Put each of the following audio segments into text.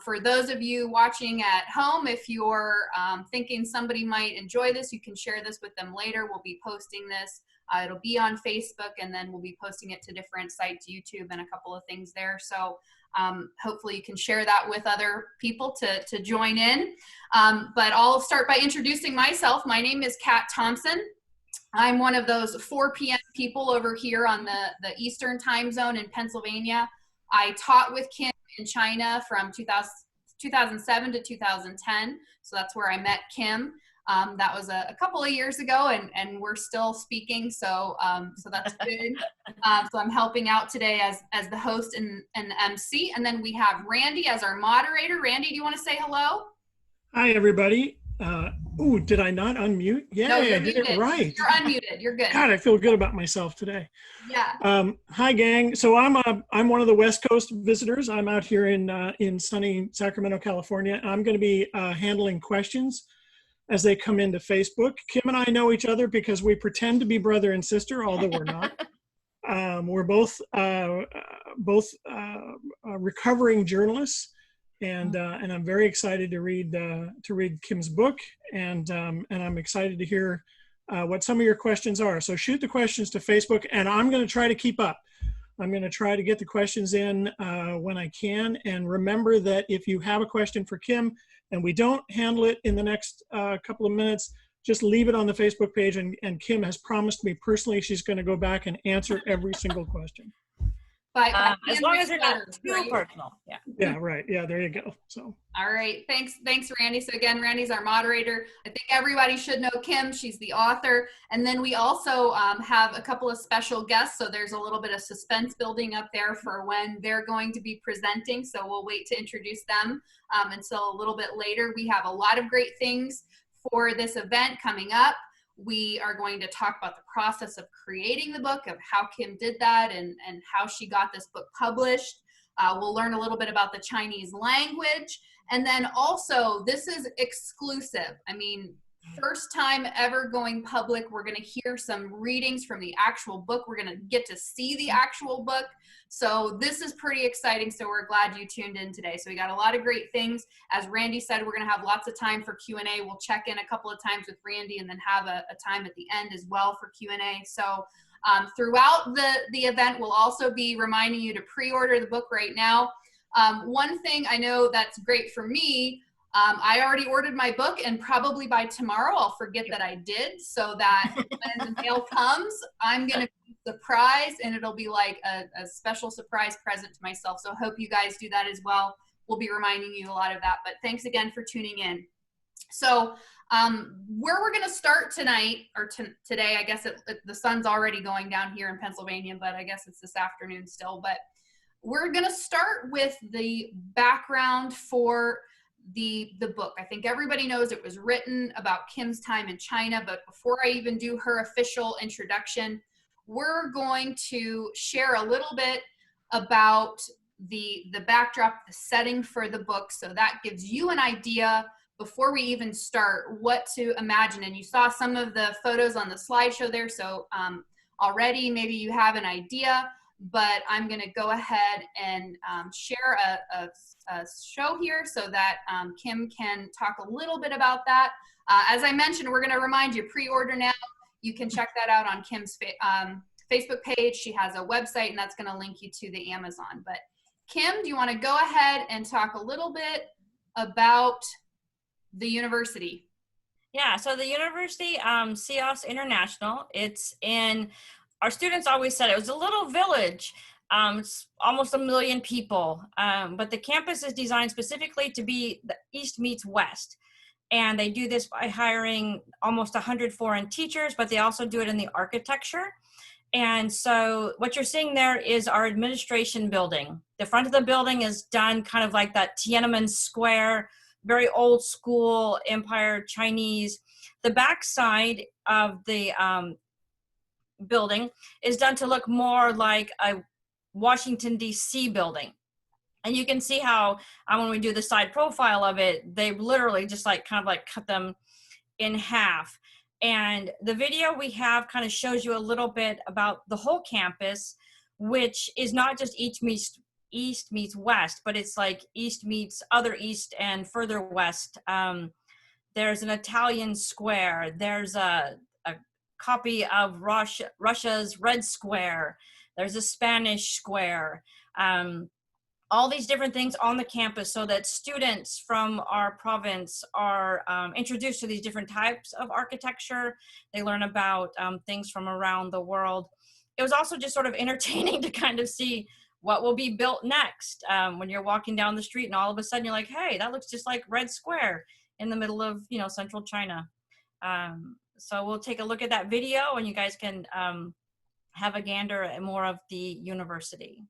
For those of you watching at home, if you're thinking somebody might enjoy this, you can share this with them later. We'll be posting this. It'll be on Facebook, and then we'll be posting it to different sites, YouTube, and a couple of things there. So hopefully you can share that with other people to join in. But I'll start by introducing myself. My name is Kat Thompson. I'm one of those 4 p.m. people over here on the Eastern time zone in Pennsylvania. I taught with Kim in China from 2007 to 2010. So that's where I met Kim. That was a couple of years ago, and we're still speaking, so that's good. So I'm helping out today as the host and the MC, and then we have Randy as our moderator. Randy, do you want to say hello? Hi, everybody. Ooh, did I not unmute? Yeah, no, I did it right. You're unmuted. You're good. God, I feel good about myself today. Yeah. Hi, gang. So I'm one of the West Coast visitors. I'm out here in sunny Sacramento, California. I'm going to be handling questions as they come into Facebook. Kim and I know each other because we pretend to be brother and sister, although we're not. We're both recovering journalists, and I'm very excited to read Kim's book, and I'm excited to hear what some of your questions are. So shoot the questions to Facebook, and I'm going to try to keep up. I'm going to try to get the questions in when I can. And remember that if you have a question for Kim and we don't handle it in the next couple of minutes, just leave it on the Facebook page. And Kim has promised me personally she's going to go back and answer every single question. As long as they're not too personal. Yeah. Yeah, right. Yeah, there you go. So. All right. Thanks, Randy. So again, Randy's our moderator. I think everybody should know Kim. She's the author. And then we also have a couple of special guests. So there's a little bit of suspense building up there for when they're going to be presenting. So we'll wait to introduce them until a little bit later. We have a lot of great things for this event coming up. We are going to talk about the process of creating the book, of how Kim did that, and how she got this book published. We'll learn a little bit about the Chinese language. And then also, this is exclusive. I mean, first time ever going public. We're going to hear some readings from the actual book. We're going to get to see the actual book. So this is pretty exciting. So we're glad you tuned in today. So we got a lot of great things. As Randy said, we're going to have lots of time for Q&A. We'll check in a couple of times with Randy and then have a time at the end as well for Q&A. So throughout the event, we'll also be reminding you to pre-order the book right now. One thing I know that's great for me, I already ordered my book, and probably by tomorrow I'll forget that I did, so that when the mail comes, I'm going to be surprised, and it'll be like a special surprise present to myself. So hope you guys do that as well. We'll be reminding you a lot of that, but thanks again for tuning in. So where we're going to start tonight, or today, I guess the sun's already going down here in Pennsylvania, but I guess it's this afternoon still. But we're going to start with the background for the book. I think everybody knows it was written about Kim's time in China, but before I even do her official introduction, we're going to share a little bit about the backdrop, the setting for the book, so that gives you an idea before we even start what to imagine. And you saw some of the photos on the slideshow there, so already maybe you have an idea, but I'm going to go ahead and share a show here so that Kim can talk a little bit about that. As I mentioned, we're going to remind you, pre-order now. You can check that out on Kim's Facebook page. She has a website, and that's going to link you to the Amazon. But Kim, do you want to go ahead and talk a little bit about the university? Yeah, so the university, CIOS International, it's in, our students always said it was a little village. It's almost 1 million people, but the campus is designed specifically to be the East meets West. And they do this by hiring almost 100 foreign teachers, but they also do it in the architecture. And so what you're seeing there is our administration building. The front of the building is done kind of like that Tiananmen Square, very old school Empire Chinese. The back side of the building is done to look more like a Washington, D.C. building. And you can see how when we do the side profile of it, they literally just like kind of like cut them in half. And the video we have kind of shows you a little bit about the whole campus, which is not just east meets west, but it's like east meets other east and further west. There's an Italian square. There's a copy of Russia's Red Square. There's a Spanish square. All these different things on the campus so that students from our province are introduced to these different types of architecture. They learn about things from around the world. It was also just sort of entertaining to kind of see what will be built next when you're walking down the street and all of a sudden you're like, hey, that looks just like Red Square in the middle of, you know, central China. So we'll take a look at that video and you guys can have a gander at more of the university.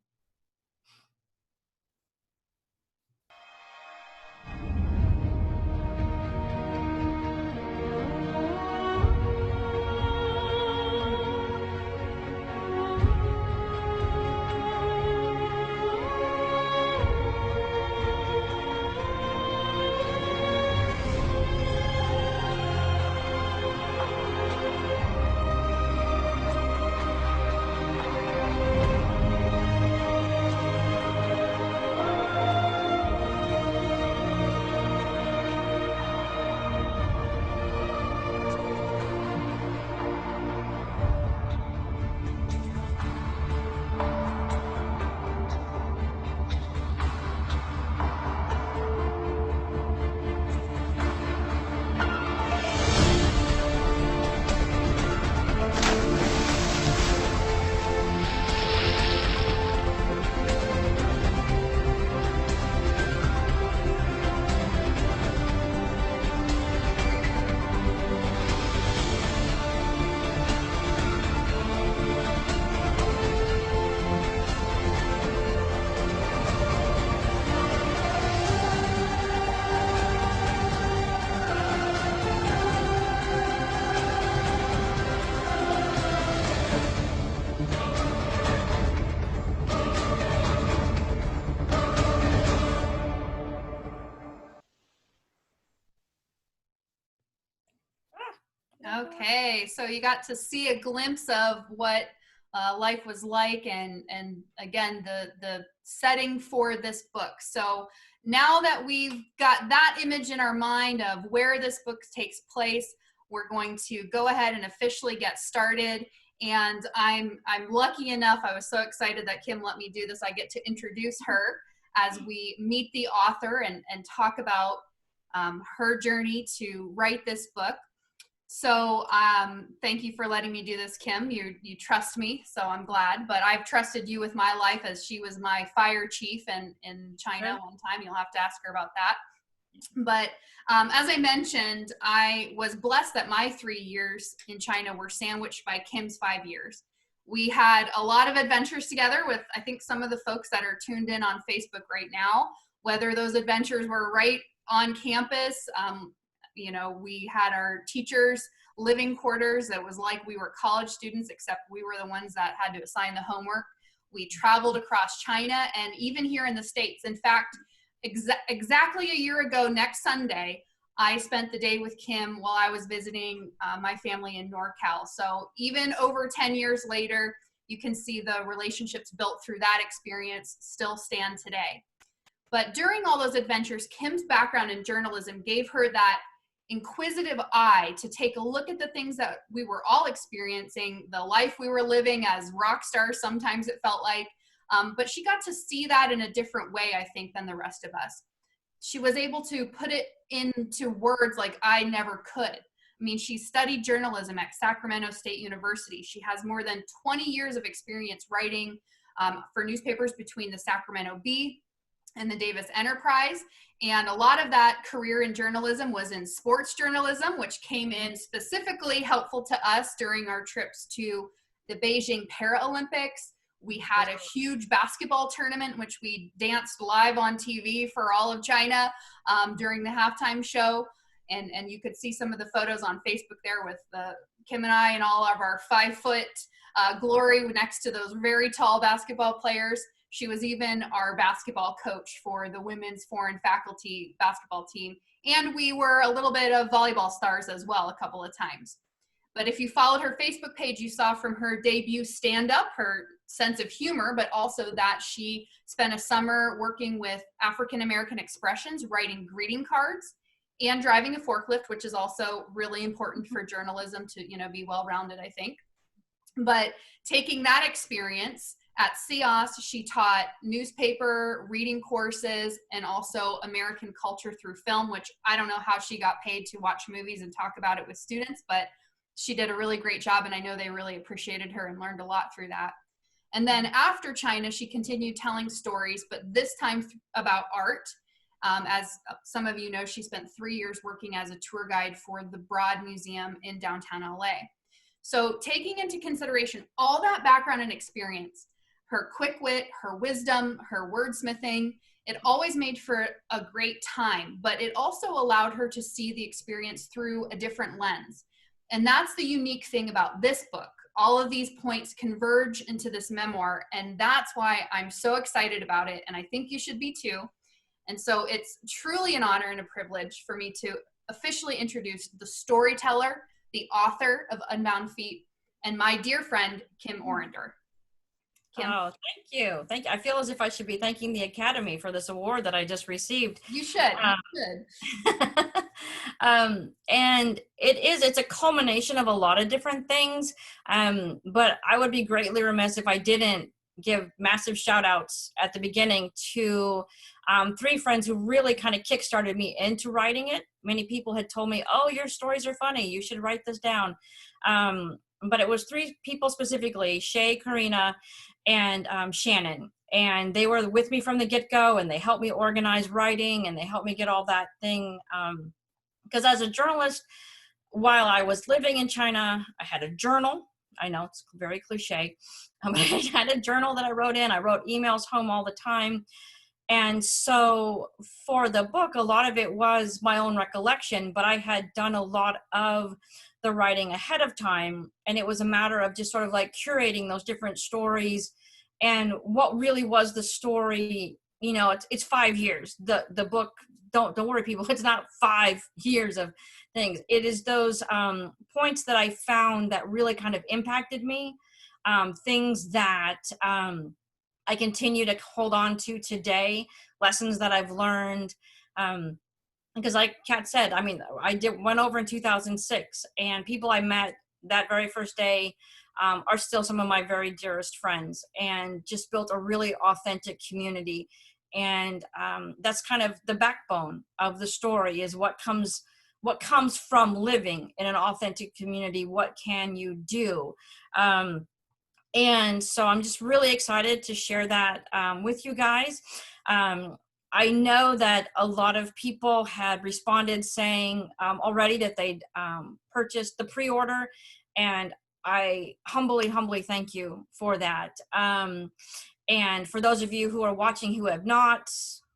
Okay, so you got to see a glimpse of what life was like, and again the setting for this book. So now that we've got that image in our mind of where this book takes place, we're going to go ahead and officially get started. And I'm lucky enough, I was so excited that Kim let me do this. I get to introduce her as we meet the author and talk about her journey to write this book. So thank you for letting me do this, Kim. You trust me, so I'm glad. But I've trusted you with my life, as she was my fire chief in China one time. You'll have to ask her about that. But as I mentioned, I was blessed that my 3 years in China were sandwiched by Kim's 5 years. We had a lot of adventures together with, I think, some of the folks that are tuned in on Facebook right now, whether those adventures were right on campus. You know, we had our teachers' living quarters that was like we were college students, except we were the ones that had to assign the homework. We traveled across China and even here in the States. In fact, exactly a year ago next Sunday, I spent the day with Kim while I was visiting my family in NorCal. So even over 10 years later, you can see the relationships built through that experience still stand today. But during all those adventures, Kim's background in journalism gave her that inquisitive eye to take a look at the things that we were all experiencing, the life we were living as rock stars, sometimes it felt like, but she got to see that in a different way, I think, than the rest of us. She was able to put it into words like I never could. I mean, she studied journalism at Sacramento State University. She has more than 20 years of experience writing for newspapers between the Sacramento Bee and the Davis Enterprise. And a lot of that career in journalism was in sports journalism, which came in specifically helpful to us during our trips to the Beijing Paralympics. We had a huge basketball tournament, which we danced live on TV for all of China during the halftime show. And you could see some of the photos on Facebook there with Kim and I and all of our 5-foot glory next to those very tall basketball players. She was even our basketball coach for the women's foreign faculty basketball team. And we were a little bit of volleyball stars as well a couple of times. But if you followed her Facebook page, you saw from her debut stand-up, her sense of humor, but also that she spent a summer working with African-American expressions, writing greeting cards and driving a forklift, which is also really important for journalism to, be well-rounded, I think. But taking that experience at CIOS, she taught newspaper reading courses and also American culture through film, which I don't know how she got paid to watch movies and talk about it with students, but she did a really great job, and I know they really appreciated her and learned a lot through that. And then after China, she continued telling stories, but this time about art. As some of you know, she spent 3 years working as a tour guide for the Broad Museum in downtown LA. So taking into consideration all that background and experience, her quick wit, her wisdom, her wordsmithing, it always made for a great time, but it also allowed her to see the experience through a different lens. And that's the unique thing about this book. All of these points converge into this memoir, and that's why I'm so excited about it, and I think you should be too. And so it's truly an honor and a privilege for me to officially introduce the storyteller, the author of Unbound Feet, and my dear friend, Kim Orender. Kim. Oh, thank you. Thank you. I feel as if I should be thanking the Academy for this award that I just received. You should. And it's a culmination of a lot of different things. But I would be greatly remiss if I didn't give massive shout outs at the beginning to 3 friends who really kind of kickstarted me into writing it. Many people had told me, oh, your stories are funny, you should write this down. But it was 3 people specifically, Shay, Karina, and Shannon. And they were with me from the get-go, and they helped me organize writing, and they helped me get all that thing. Because as a journalist, while I was living in China, I had a journal. I know it's very cliche. But I had a journal that I wrote in. I wrote emails home all the time. And so for the book, a lot of it was my own recollection, but I had done a lot of the writing ahead of time. And it was a matter of just sort of like curating those different stories and what really was the story. It's 5 years. The book, don't worry, people, it's not 5 years of things. It is those points that I found that really kind of impacted me, things that I continue to hold on to today, lessons that I've learned. Because like Kat said, I went over in 2006, and people I met that very first day are still some of my very dearest friends, and just built a really authentic community. And that's kind of the backbone of the story, is what comes from living in an authentic community. What can you do? And so I'm just really excited to share that with you guys. I know that a lot of people had responded saying already that they'd purchased the pre-order, and I humbly thank you for that. And for those of you who are watching who have not,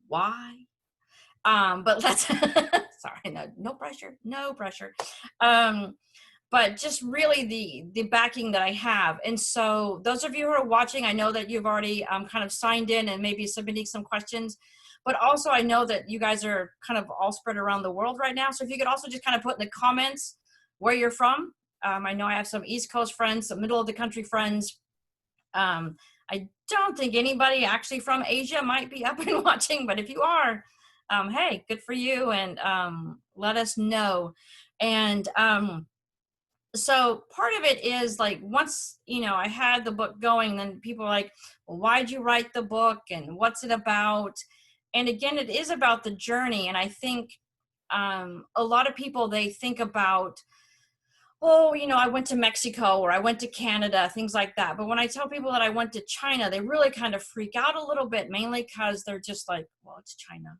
why? But let's, sorry, no pressure. But just really the backing that I have. And so those of you who are watching, I know that you've already kind of signed in and maybe submitting some questions, but also I know that you guys are kind of all spread around the world right now. So if you could also just kind of put in the comments where you're from. I know I have some East Coast friends, some middle of the country friends. I don't think anybody actually from Asia might be up and watching, but if you are, hey, good for you, and let us know. And so part of it is like, once, I had the book going, then people are like, well, why'd you write the book, and what's it about? And again, it is about the journey. And I think a lot of people, they think about, oh, I went to Mexico, or I went to Canada, things like that. But when I tell people that I went to China, they really kind of freak out a little bit, mainly because they're just like, well, it's China.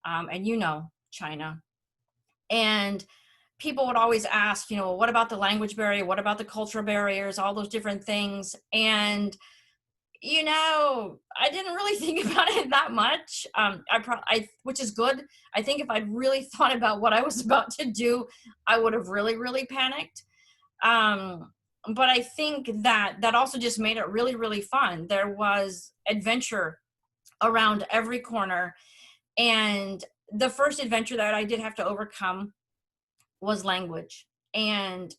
And China. And people would always ask, what about the language barrier? What about the cultural barriers? All those different things. And, I didn't really think about it that much, which is good. I think if I'd really thought about what I was about to do, I would have really, really panicked. But I think that also just made it really, really fun. There was adventure around every corner. And the first adventure that I did have to overcome was language. And,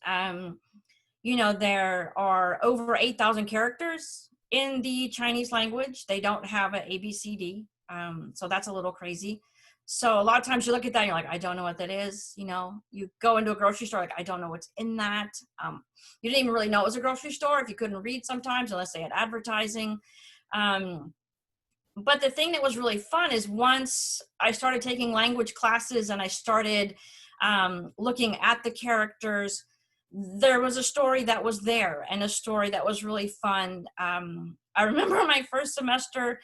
you know, there are over 8,000 characters in the Chinese language. They don't have an ABCD. So that's a little crazy. So a lot of times you look at that and you're like, I don't know what that is. You know, you go into a grocery store, like, I don't know what's in that. You didn't even really know it was a grocery store if you couldn't read sometimes, unless they had advertising. But the thing that was really fun is once I started taking language classes and I started looking at the characters, there was a story that was there and a story that was really fun. I remember my first semester,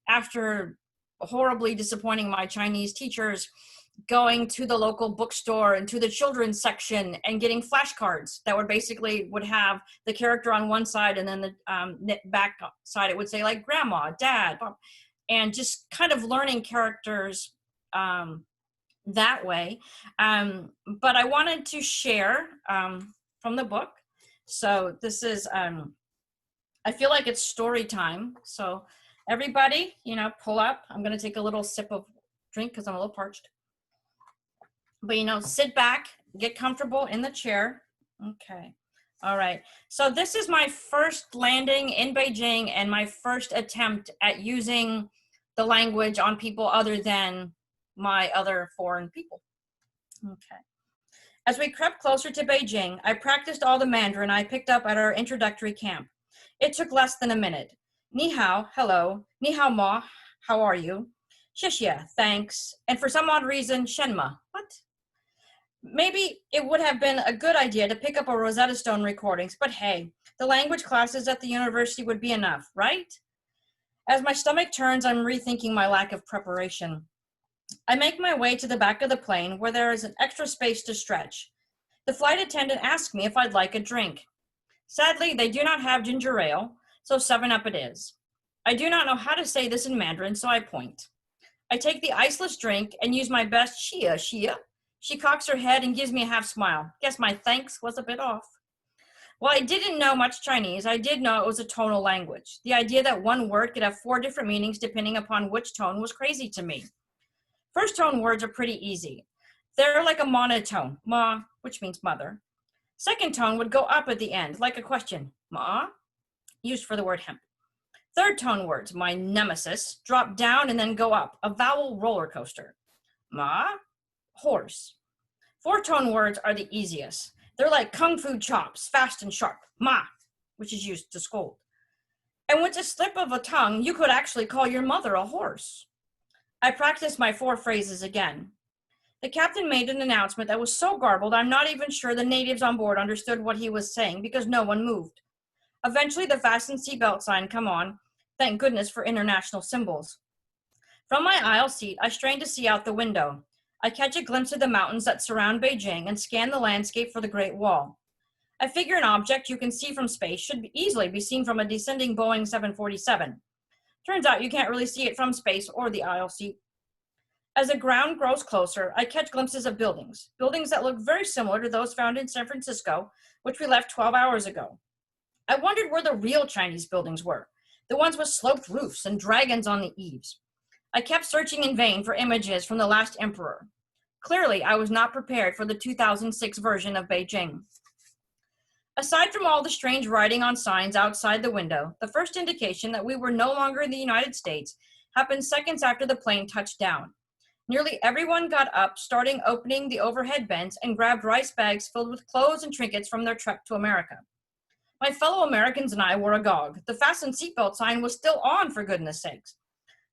after horribly disappointing my Chinese teachers, going to the local bookstore and to the children's section and getting flashcards that would have the character on one side, and then the back side it would say like grandma, dad, and just kind of learning characters that way. But I wanted to share from the book. So this is, I feel like it's story time. So everybody, you know, pull up. I'm going to take a little sip of drink because I'm a little parched. But, you know, sit back, get comfortable in the chair. Okay. All right. So this is my first landing in Beijing and my first attempt at using the language on people other than my other foreign people. Okay. As we crept closer to Beijing, I practiced all the Mandarin I picked up at our introductory camp. It took less than a minute. Ni hao, hello. Ni hao ma, how are you? Xie, thanks. And for some odd reason, Shenma, what? Maybe it would have been a good idea to pick up a Rosetta Stone recordings, but hey, the language classes at the university would be enough, right? As my stomach turns, I'm rethinking my lack of preparation. I make my way to the back of the plane where there is an extra space to stretch. The flight attendant asks me if I'd like a drink. Sadly, they do not have ginger ale, so 7-Up it is. I do not know how to say this in Mandarin, so I point. I take the iceless drink and use my best Xia. She cocks her head and gives me a half smile. Guess my thanks was a bit off. While I didn't know much Chinese, I did know it was a tonal language. The idea that one word could have 4 different meanings depending upon which tone was crazy to me. First tone words are pretty easy. They're like a monotone, ma, which means mother. Second tone would go up at the end, like a question, ma, used for the word hemp. Third tone words, my nemesis, drop down and then go up, a vowel roller coaster. Ma, horse. 4-tone words are the easiest. They're like kung fu chops, fast and sharp, ma, which is used to scold. And with a slip of a tongue, you could actually call your mother a horse. I practiced my 4 phrases again. The captain made an announcement that was so garbled, I'm not even sure the natives on board understood what he was saying because no one moved. Eventually, the fasten seatbelt sign come on. Thank goodness for international symbols. From my aisle seat, I strain to see out the window. I catch a glimpse of the mountains that surround Beijing and scan the landscape for the Great Wall. I figure an object you can see from space should easily be seen from a descending Boeing 747. Turns out you can't really see it from space or the aisle seat. As the ground grows closer, I catch glimpses of buildings that look very similar to those found in San Francisco, which we left 12 hours ago. I wondered where the real Chinese buildings were, the ones with sloped roofs and dragons on the eaves. I kept searching in vain for images from the last emperor. Clearly, I was not prepared for the 2006 version of Beijing. Aside from all the strange writing on signs outside the window, the first indication that we were no longer in the United States happened seconds after the plane touched down. Nearly everyone got up, starting opening the overhead bins and grabbed rice bags filled with clothes and trinkets from their trek to America. My fellow Americans and I were agog. The fasten seatbelt sign was still on, for goodness sakes.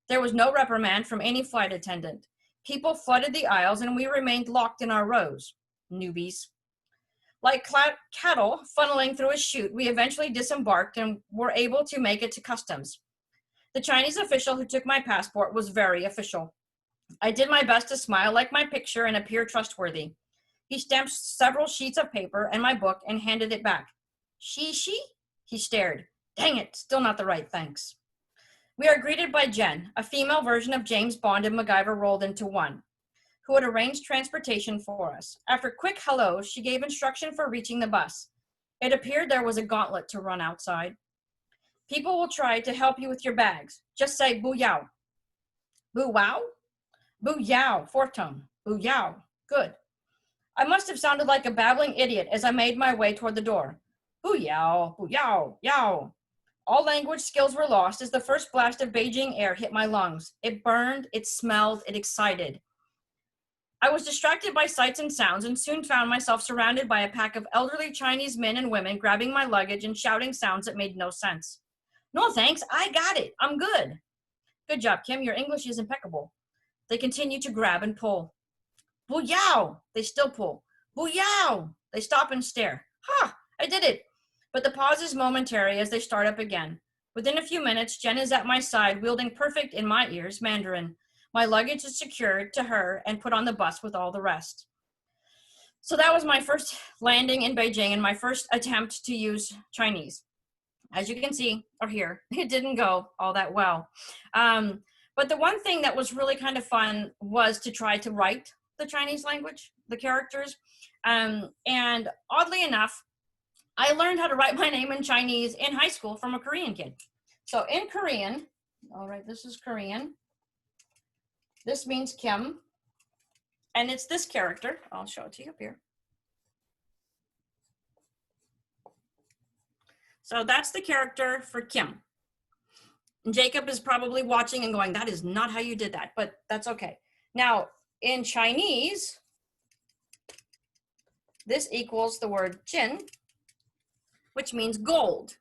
There was no reprimand from any flight attendant. People flooded the aisles and we remained locked in our rows. Newbies. Like cattle funneling through a chute, we eventually disembarked and were able to make it to customs. The Chinese official who took my passport was very official. I did my best to smile like my picture and appear trustworthy. He stamped several sheets of paper and my book and handed it back. She? He stared. Dang it, still not the right thanks. We are greeted by Jen, a female version of James Bond and MacGyver rolled into one, who had arranged transportation for us. After quick hellos, she gave instruction for reaching the bus. It appeared there was a gauntlet to run outside. People will try to help you with your bags. Just say boo yao. Boo wow? Boo yao, 4th tone. Boo yao, good. I must have sounded like a babbling idiot as I made my way toward the door. Boo-yow, boo-yow, yow. All language skills were lost as the first blast of Beijing air hit my lungs. It burned, it smelled, it excited. I was distracted by sights and sounds and soon found myself surrounded by a pack of elderly Chinese men and women grabbing my luggage and shouting sounds that made no sense. No thanks, I got it, I'm good. Good job, Kim, your English is impeccable. They continue to grab and pull. Boo-yow, they still pull. Boo-yow, they stop and stare. Ha, I did it. But the pause is momentary as they start up again. Within a few minutes, Jen is at my side, wielding perfect, in my ears, Mandarin. My luggage is secured to her and put on the bus with all the rest. So that was my first landing in Beijing and my first attempt to use Chinese. As you can see or hear, it didn't go all that well. But the one thing that was really kind of fun was to try to write the Chinese language, the characters. And oddly enough, I learned how to write my name in Chinese in high school from a Korean kid. So in Korean, all right, this is Korean. This means Kim. And it's this character. I'll show it to you up here. So that's the character for Kim. And Jacob is probably watching and going, that is not how you did that, but that's okay. Now, in Chinese, this equals the word Jin, which means gold.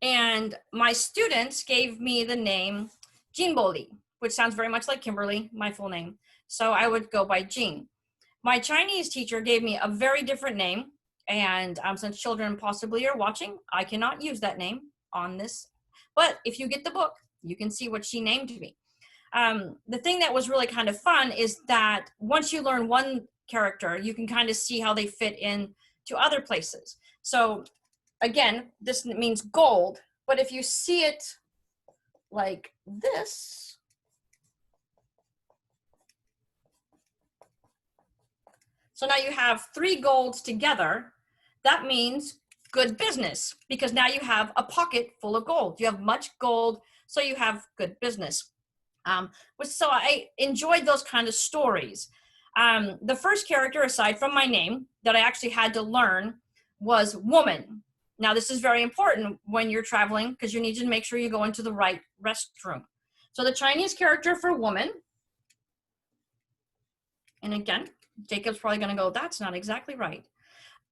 And my students gave me the name Jinboli, which sounds very much like Kimberly, my full name. So I would go by Jin. My Chinese teacher gave me a very different name. And since children possibly are watching, I cannot use that name on this. But if you get the book, you can see what she named me. The thing that was really kind of fun is that once you learn one character, you can kind of see how they fit in to other places. So again, this means gold, but if you see it like this, so now you have 3 golds together, that means good business, because now you have a pocket full of gold. You have much gold, so you have good business. So I enjoyed those kind of stories. The first character, aside from my name, that I actually had to learn was woman. Now, this is very important when you're traveling because you need to make sure you go into the right restroom. So the Chinese character for woman, and again, Jacob's probably going to go, that's not exactly right.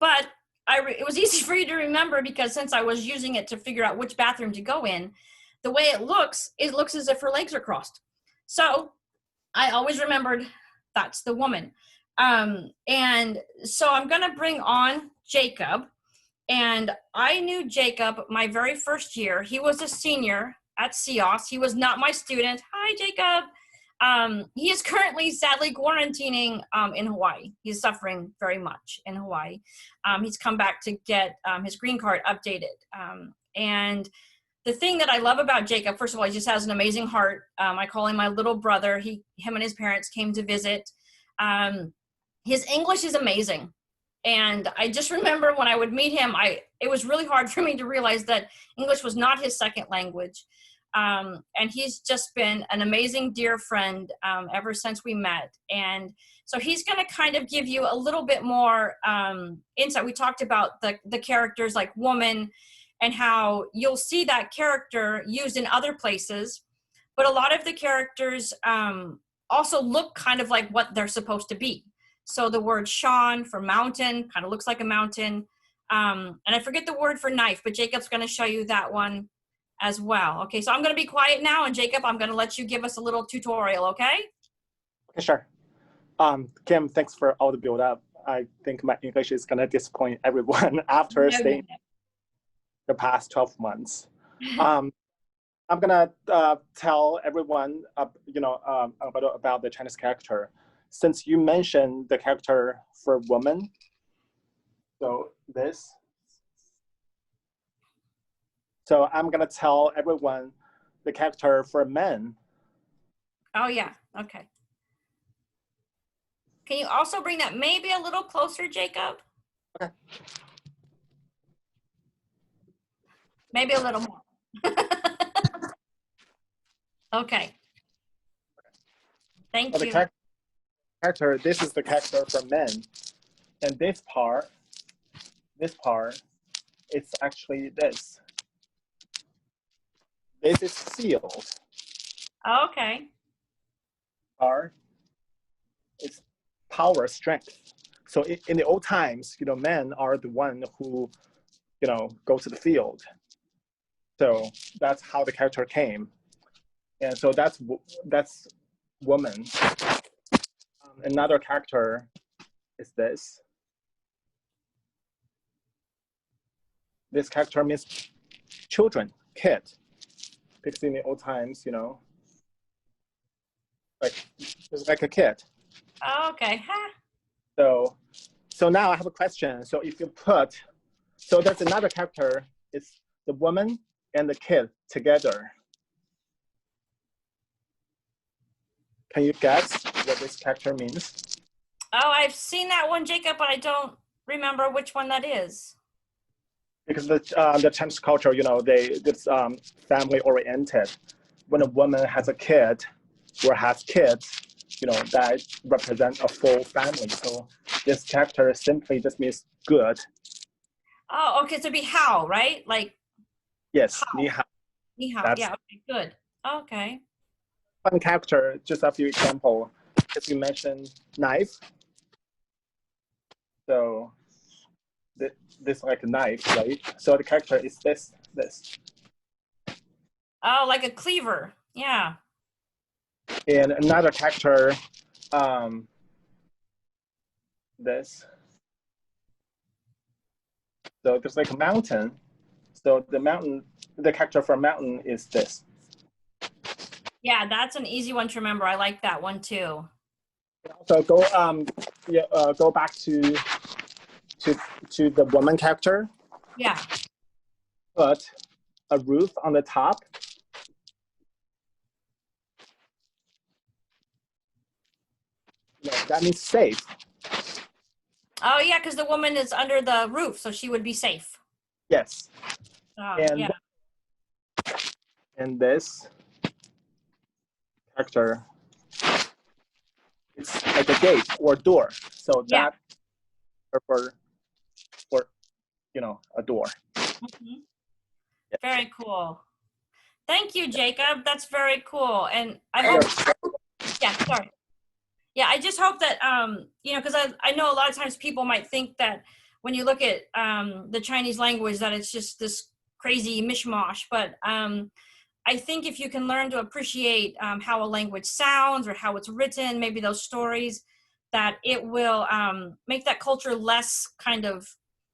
But it was easy for you to remember because since I was using it to figure out which bathroom to go in, the way it looks as if her legs are crossed. So I always remembered that's the woman. And so I'm going to bring on Jacob. And I knew Jacob my very first year. He was a senior at CIOS. He was not my student. Hi, Jacob. He is currently sadly quarantining in Hawaii. He's suffering very much in Hawaii. He's come back to get his green card updated. And the thing that I love about Jacob, first of all, he just has an amazing heart. I call him my little brother. Him and his parents came to visit. His English is amazing. And I just remember when I would meet him, it was really hard for me to realize that English was not his second language. And he's just been an amazing dear friend ever since we met. And so he's going to kind of give you a little bit more insight. We talked about the characters like woman and how you'll see that character used in other places. But a lot of the characters also look kind of like what they're supposed to be. So the word Sean for mountain kind of looks like a mountain. And I forget the word for knife, but Jacob's going to show you that one as well. Okay, so I'm going to be quiet now. And Jacob, I'm going to let you give us a little tutorial, okay? Okay, sure. Kim, thanks for all the build up. I think my English is going to disappoint everyone after staying the past 12 months. I'm going to tell everyone, about the Chinese character. Since you mentioned the character for woman, so this. So I'm gonna tell everyone the character for men. Oh yeah, okay. Can you also bring that maybe a little closer, Jacob? Okay. Maybe a little more. Okay. Thank you. This is the character for men. And this part, it's actually this. This is sealed. Oh, okay. Part is power, strength. So in the old times, men are the one who, go to the field. So that's how the character came. And so that's woman. Another character is this. This character means children, kid. Because in the old times, it's like a kid. Oh, okay. Huh. So now I have a question. So if you so there's another character. It's the woman and the kid together. Can you guess what this character means? Oh, I've seen that one, Jacob, but I don't remember which one that is. Because the Chinese culture, it's family oriented. When a woman has a kid or has kids, that represents a full family. So this character simply just means good. Oh, okay. So be hao, right? Like Yes, hao. ni hao. Ni hao. That's Yeah. Okay. Good. Okay. fun character. Just a few examples. As you mentioned, knife. So this like a knife, right? So the character is this. Oh, like a cleaver. Yeah. And another character, this. So there's like a mountain. So the character for mountain is this. Yeah, that's an easy one to remember. I like that one too. So go back to the woman character. Yeah. Put a roof on the top. That means safe. Oh, yeah, because the woman is under the roof, so she would be safe. Yes. Oh, And yeah. And this character, it's like a gate or door. So Yeah. that for a door. Mm-hmm. Very cool. Thank you, Jacob. That's very cool. And I hope, yeah, sorry. Yeah, I just hope that, because I know a lot of times people might think that when you look at the Chinese language that it's just this crazy mishmash, but I think if you can learn to appreciate how a language sounds or how it's written, maybe those stories, that it will make that culture less kind of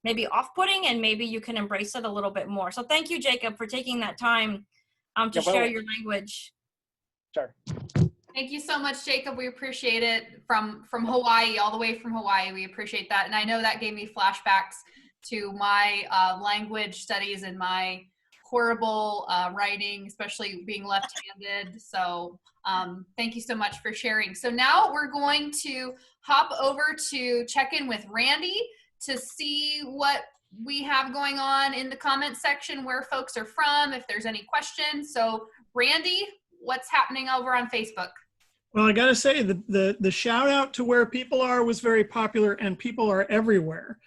maybe off-putting, and maybe you can embrace it a little bit more. So thank you, Jacob, for taking that time to share your language. Sure. Thank you so much, Jacob. We appreciate it from Hawaii, all the way from Hawaii. We appreciate that. And I know that gave me flashbacks to my language studies and my horrible writing, especially being left-handed. So thank you so much for sharing. So now we're going to hop over to check in with Randy to see what we have going on in the comment section, where folks are from, if there's any questions. So Randy, what's happening over on Facebook? Well, I got to say the shout out to where people are was very popular, and people are everywhere.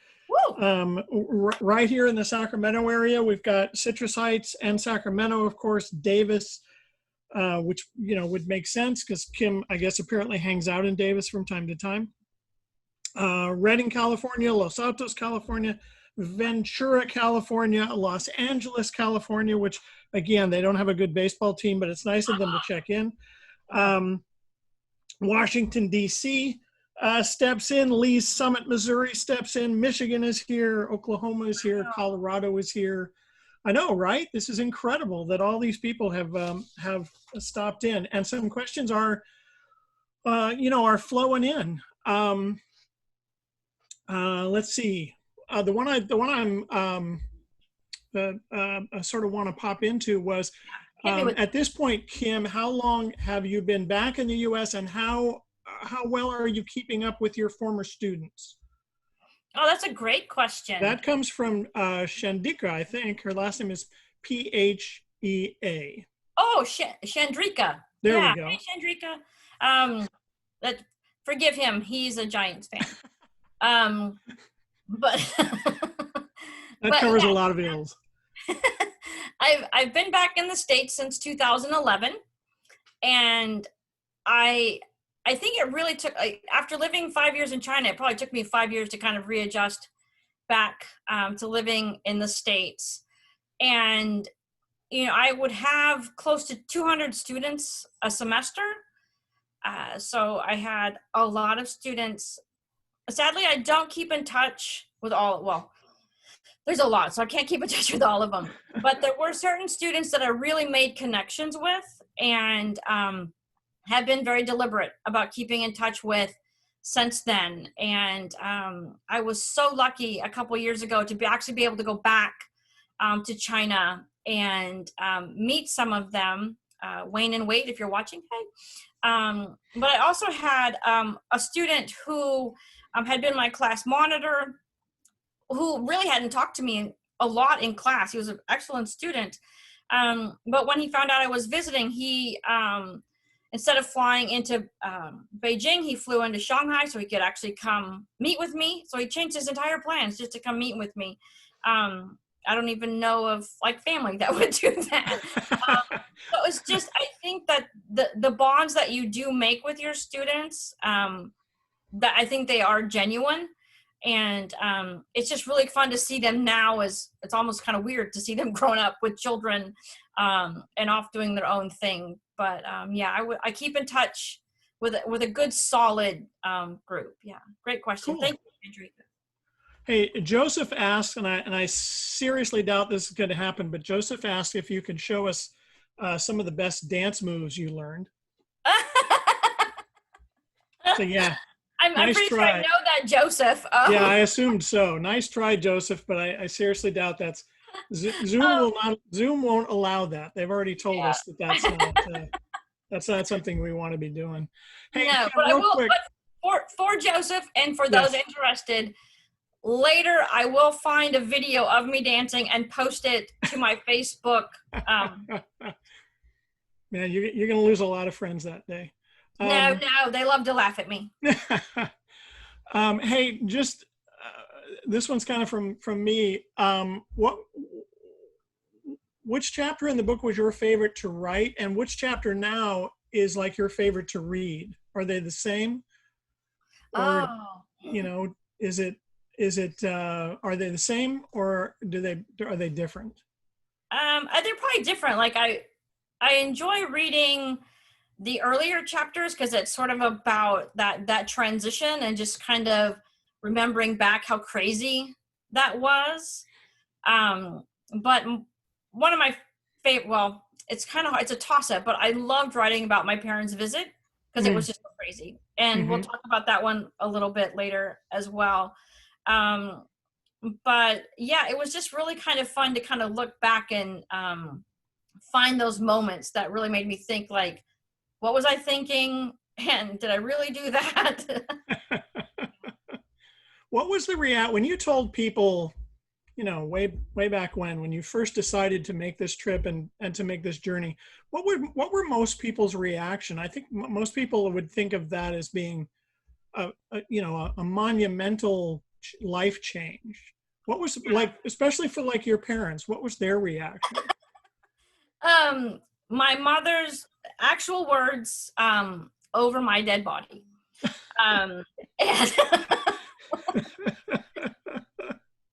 Right here in the Sacramento area, we've got Citrus Heights and Sacramento, of course, Davis, which would make sense because Kim, I guess, apparently hangs out in Davis from time to time. Redding, California, Los Altos, California, Ventura, California, Los Angeles, California, which again, they don't have a good baseball team, but it's nice of them to check in. Washington, D.C. Steps in. Lee's Summit, Missouri steps in. Michigan is here. Oklahoma is here. Colorado is here. I know, right? This is incredible that all these people have stopped in, and some questions are flowing in. Let's see. The one I'm sort of want to pop into was, at this point, Kim, how long have you been back in the U.S. and how well are you keeping up with your former students? Oh, that's a great question. That comes from Shandika, I think. Her last name is Phea. Oh, Shandrika. There we go. Hey, Shandrika. Forgive him. He's a Giants fan. But That covers a lot of ills. I've been back in the States since 2011, and I think it really took, after living 5 years in China, it probably took me 5 years to kind of readjust back to living in the States. And, you know, I would have close to 200 students a semester. So I had a lot of students. Sadly, I don't keep in touch with all, well, there's a lot, so I can't keep in touch with all of them. But there were certain students that I really made connections with, and have been very deliberate about keeping in touch with since then. And I was so lucky a couple of years ago to actually be able to go back to China and meet some of them. Wayne and Wade, if you're watching, hey. But I also had a student who had been my class monitor, who really hadn't talked to me a lot in class. He was an excellent student. But when he found out I was visiting, he, instead of flying into Beijing, he flew into Shanghai so he could actually come meet with me. So he changed his entire plans just to come meet with me. I don't even know of like family that would do that. So it's just, I think that the bonds that you do make with your students, that I think they are genuine. And it's just really fun to see them now. As it's almost kind of weird to see them grown up with children and off doing their own thing. But yeah, I keep in touch with a good solid group. Yeah, great question. Cool. Thank you, Andrea. Hey, Joseph asked, and I seriously doubt this is going to happen, but Joseph asked if you could show us some of the best dance moves you learned. So yeah. I'm Nice pretty try. sure I know that, Joseph. Yeah, I assumed so. Nice try, Joseph, but I seriously doubt that's Zoom won't allow that. They've already told us that that's not something we want to be doing. Hey, No, Kim, but I real will. quick. But for Joseph and for those interested, later I will find a video of me dancing and post it to my Facebook. Man, you're going to lose a lot of friends that day. No, they love to laugh at me. Hey, just this one's kind of from me. Which chapter in the book was your favorite to write, and which chapter now is like your favorite to read? Are they the same? Or, you know, is it are they the same, or are they different? They're probably different. Like I enjoy reading the earlier chapters because it's sort of about that transition and just kind of remembering back how crazy that was. But one of my favorite, well, it's a toss-up, but I loved writing about my parents' visit because it was just so crazy. And we'll talk about that one a little bit later as well. But yeah, it was just really kind of fun to kind of look back and find those moments that really made me think, like, what was I thinking? And did I really do that? What was the reaction when you told people, you know, way back when you first decided to make this trip and to make this journey? What were most people's reaction? I think most people would think of that as being a monumental life change. What was like, especially for like your parents, what was their reaction? My mother's actual words, over my dead body. And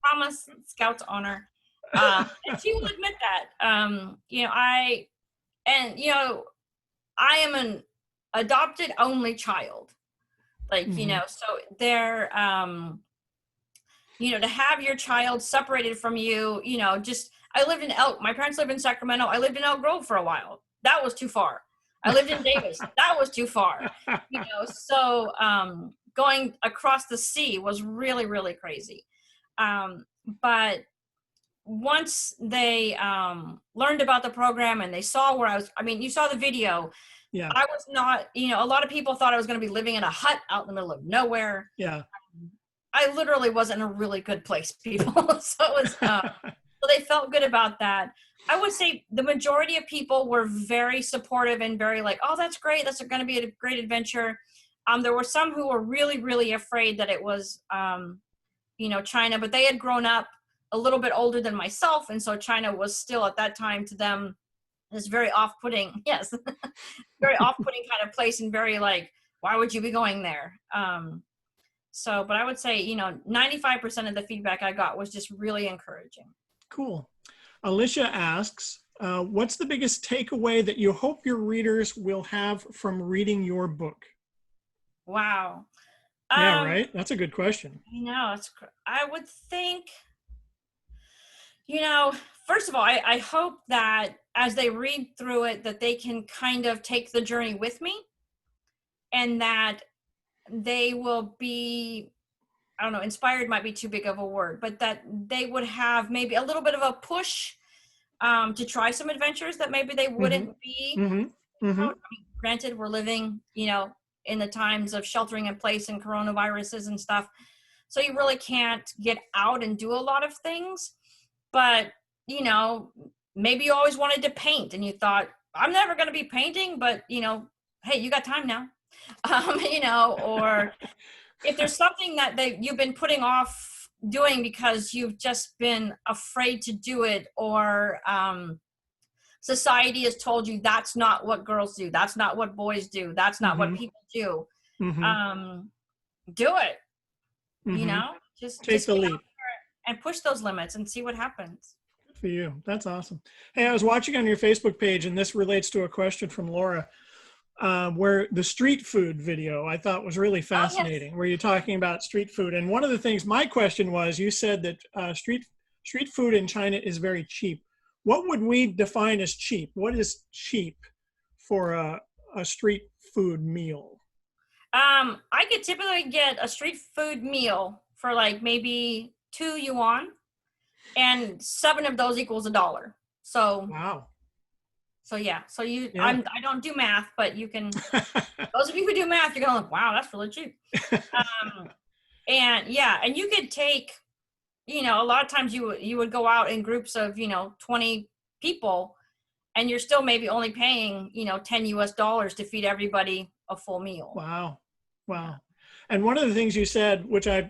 promise, Scout's honor. And she will admit that. I am an adopted only child. Like, so they're, to have your child separated from you, I lived in my parents lived in Sacramento. I lived in Elk Grove for a while. That was too far. I lived in Davis. That was too far. So going across the sea was really, really crazy. But once they learned about the program and they saw where you saw the video. Yeah. I was not, a lot of people thought I was going to be living in a hut out in the middle of nowhere. Yeah. I literally was in a really good place, people. So it was, so they felt good about that. I would say the majority of people were very supportive and very like, oh, that's great. That's going to be a great adventure. There were some who were really, really afraid that it was, China, but they had grown up a little bit older than myself. And so China was still at that time to them this very off-putting, yes, very off-putting kind of place, and very like, why would you be going there? But I would say, 95% of the feedback I got was just really encouraging. Cool. Alicia asks, what's the biggest takeaway that you hope your readers will have from reading your book? Wow. Yeah, right? That's a good question. I would think, first of all, I hope that as they read through it, that they can kind of take the journey with me, and that they will be, I don't know, inspired might be too big of a word, but that they would have maybe a little bit of a push to try some adventures that maybe they wouldn't be. I mean, granted, we're living, in the times of sheltering in place and coronaviruses and stuff. So you really can't get out and do a lot of things. But, maybe you always wanted to paint and you thought, I'm never going to be painting, but, hey, you got time now. Or if there's something that you've been putting off doing because you've just been afraid to do it, or society has told you that's not what girls do, that's not what boys do, that's not what people do, do it. Just take the leap and push those limits and see what happens. Good for you. That's awesome. Hey, I was watching on your Facebook page, and this relates to a question from Laura, where the street food video I thought was really fascinating. Oh, yes. Where you're talking about street food, and one of the things, my question was, you said that street food in China is very cheap. What would we define as cheap? What is cheap for a street food meal? I could typically get a street food meal for like maybe 2 yuan, and 7 of those equals $1. So wow. So yeah, so I don't do math, but you can. Those of you who do math, you're gonna like, wow, that's really cheap. And you could take, a lot of times you would go out in groups of 20 people, and you're still maybe only paying $10 US to feed everybody a full meal. Wow. And one of the things you said, which I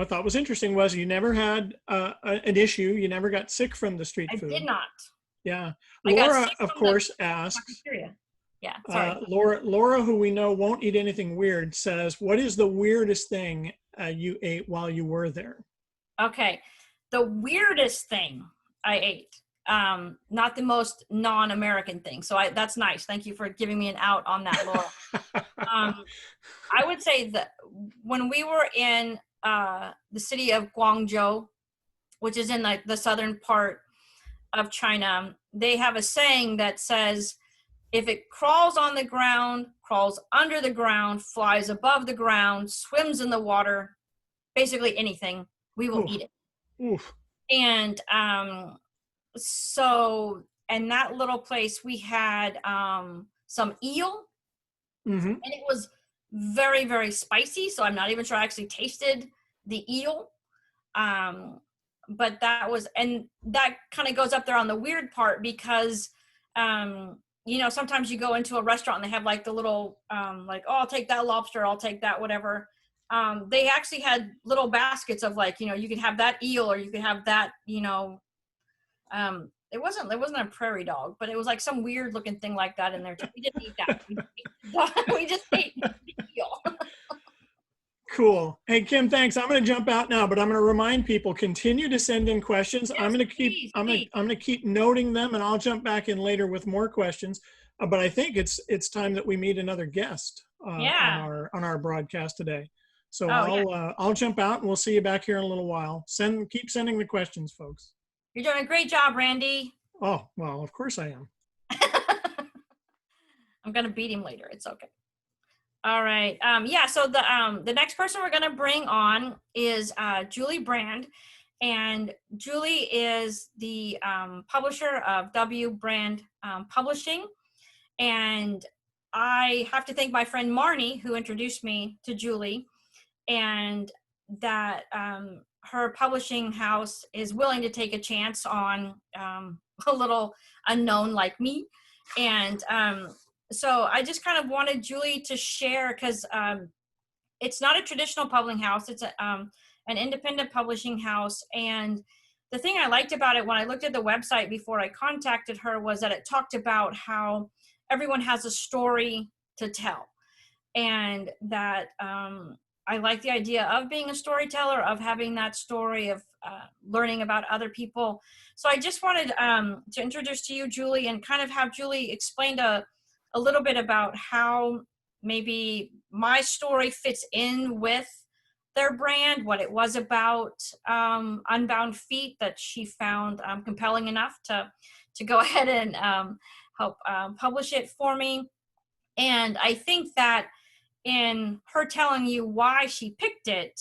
thought was interesting, was you never had an issue. You never got sick from the street food. I did not. Yeah. Laura, of course, asks. Yeah, sorry. Laura, who we know won't eat anything weird, says, what is the weirdest thing you ate while you were there? Okay. The weirdest thing I ate, not the most non-American thing. So that's nice. Thank you for giving me an out on that, Laura. I would say that when we were in the city of Guangzhou, which is in the southern part of China, they have a saying that says, if it crawls on the ground, crawls under the ground, flies above the ground, swims in the water, basically anything, we will eat it. Oof. And so in that little place, we had some eel, and it was very, very spicy. So I'm not even sure I actually tasted the eel. But that kind of goes up there on the weird part, because, sometimes you go into a restaurant and they have like the little, I'll take that lobster, I'll take that, whatever. They actually had little baskets of like, you could have that eel, or you could have that, it wasn't a prairie dog, but it was like some weird looking thing like that in there. We didn't eat that. We just ate the eel. Cool. Hey, Kim, thanks. I'm going to jump out now, but I'm going to remind people, continue to send in questions. Yes, I'm going to keep noting them, and I'll jump back in later with more questions. But I think it's time that we meet another guest on our broadcast today. So I'll jump out, and we'll see you back here in a little while. Keep sending the questions, folks. You're doing a great job, Randy. Oh, well, of course I am. I'm going to beat him later. It's okay. All right. So the next person we're going to bring on is Julie Brand. And Julie is the publisher of W Brand Publishing. And I have to thank my friend Marnie, who introduced me to Julie, and that her publishing house is willing to take a chance on a little unknown like me. And so I just kind of wanted Julie to share, because it's not a traditional publishing house. It's an independent publishing house. And the thing I liked about it when I looked at the website before I contacted her was that it talked about how everyone has a story to tell. And that I like the idea of being a storyteller, of having that story, of learning about other people. So I just wanted to introduce to you, Julie, and kind of have Julie explain a little bit about how maybe my story fits in with their brand, what it was about Unbound Feet that she found compelling enough to go ahead and help publish it for me. And I think that in her telling you why she picked it,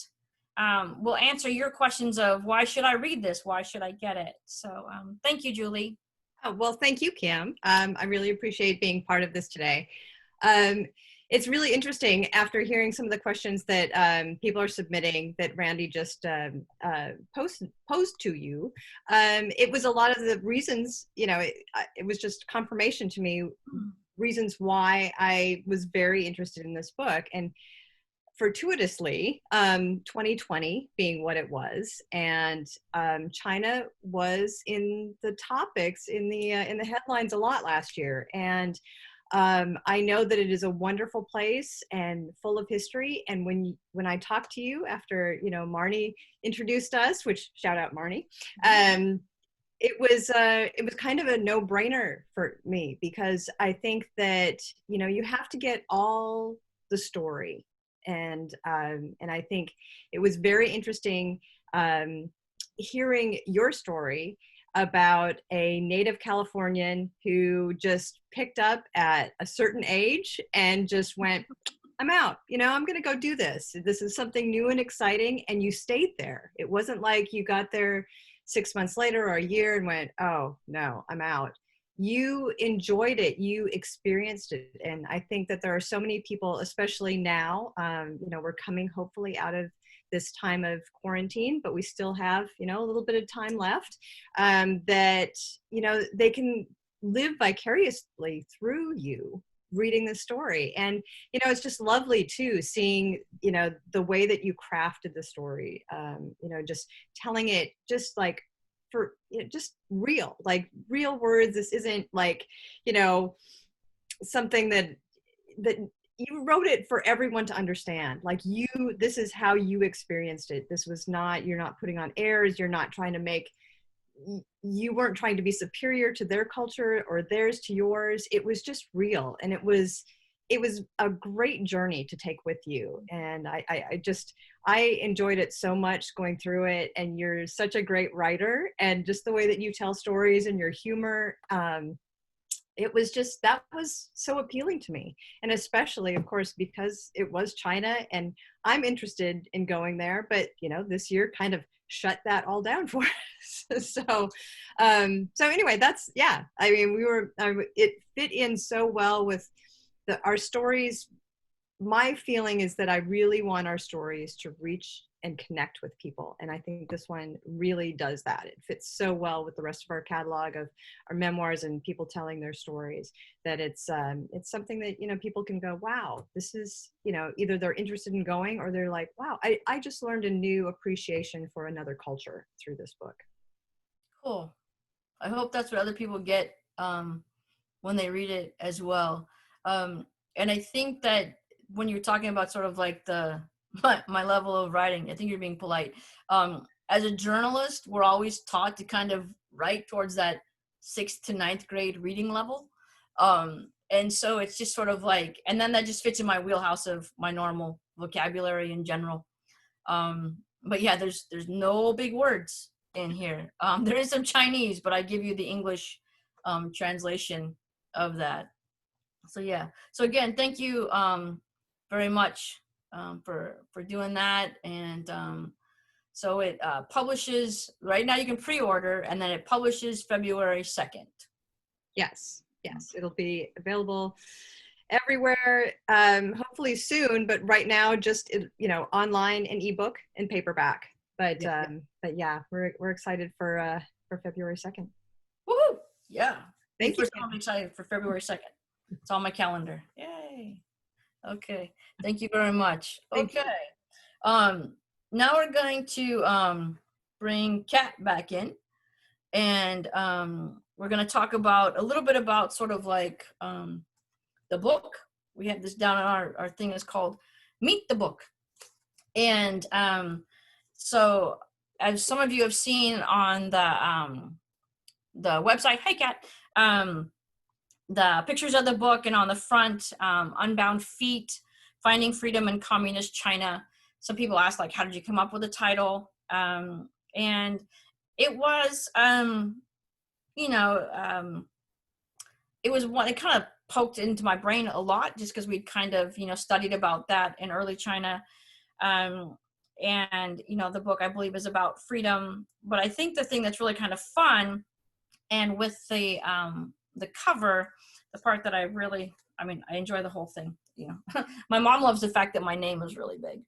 will answer your questions of why should I read this? Why should I get it? So thank you, Julie. Oh, well, thank you, Kim. I really appreciate being part of this today. It's really interesting after hearing some of the questions that people are submitting that Randy just posed to you. It was a lot of the reasons, it was just confirmation to me, reasons why I was very interested in this book. And fortuitously, 2020 being what it was, and China was in the topics in the headlines a lot last year. And I know that it is a wonderful place and full of history. And when I talked to you after, Marnie introduced us, which shout out Marnie, it was kind of a no-brainer for me, because I think that, you have to get all the story. And I think it was very interesting hearing your story about a native Californian who just picked up at a certain age and just went, I'm out, I'm going to go do this. This is something new and exciting. And you stayed there. It wasn't like you got there 6 months later or a year and went, oh no, I'm out. You enjoyed it, you experienced it. And I think that there are so many people, especially now, we're coming hopefully out of this time of quarantine, but we still have, a little bit of time left, that, they can live vicariously through you reading the story. And, it's just lovely too, seeing, the way that you crafted the story, just telling it just like, for just real words. This isn't like, something that you wrote it for everyone to understand. Like this is how you experienced it. This was not, you're not putting on airs. You're not trying to you weren't trying to be superior to their culture or theirs to yours. It was just real. And it was a great journey to take with you. And I enjoyed it so much going through it. And you're such a great writer, and just the way that you tell stories and your humor, that was so appealing to me. And especially, of course, because it was China and I'm interested in going there, but this year kind of shut that all down for us. So anyway, that's, yeah, I mean, it fit in so well with our stories. My feeling is that I really want our stories to reach and connect with people. And I think this one really does that. It fits so well with the rest of our catalog of our memoirs and people telling their stories, that it's something that, people can go, wow, this is, either they're interested in going, or they're like, wow, I just learned a new appreciation for another culture through this book. Cool. I hope that's what other people get when they read it as well. And I think that when you're talking about sort of like my level of writing, I think you're being polite. As a journalist, we're always taught to kind of write towards that 6th to 9th grade reading level. And so it's just sort of like, and then that just fits in my wheelhouse of my normal vocabulary in general. But yeah, there's no big words in here. There is some Chinese, but I give you the English translation of that. So yeah. So again, thank you very much for doing that. And so it publishes, right now you can pre-order, and then it publishes February 2nd. Yes, it'll be available everywhere, hopefully soon, but right now just, online and ebook and paperback. But yeah, we're excited for February 2nd. Woohoo! Yeah. Thank you. I'm excited for February 2nd. It's on my calendar. Yay. Okay. Thank you very much. Thank you. Okay. Now we're going to bring Kat back in, and we're going to talk about a little bit about sort of like the book. We have this down on our thing is called Meet the Book. And so as some of you have seen on the website, hi Kat, the pictures of the book, and on the front, Unbound Feet, Finding Freedom in Communist China. Some people ask, like, how did you come up with the title? And it was, it was one, it kind of poked into my brain a lot just because we'd kind of, studied about that in early China. And, the book, I believe, is about freedom. But I think the thing that's really kind of fun, and with the cover, the part that I enjoy the whole thing, my mom loves the fact that my name is really big,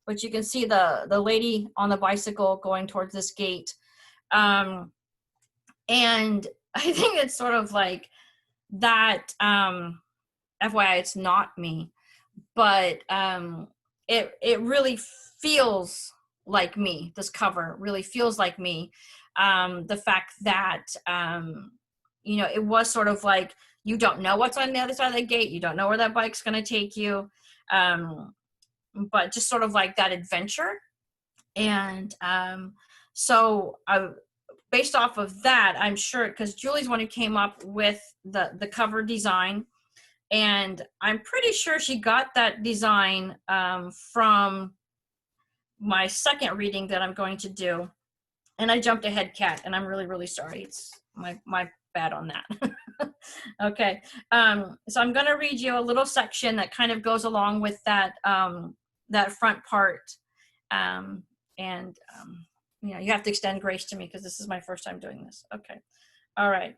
but you can see the lady on the bicycle going towards this gate. And I think it's sort of like that, FYI, it's not me, but it really feels like me. This cover really feels like me. The fact that, it was sort of like, you don't know what's on the other side of the gate. You don't know where that bike's going to take you. But just sort of like that adventure. And so based off of that, I'm sure, because Julie's one who came up with the cover design. And I'm pretty sure she got that design from my second reading that I'm going to do. And I jumped ahead, Kat, and I'm really, really sorry. It's my bad on that. Okay. So I'm going to read you a little section that kind of goes along with that, that front part. You have to extend grace to me because this is my first time doing this. Okay. All right.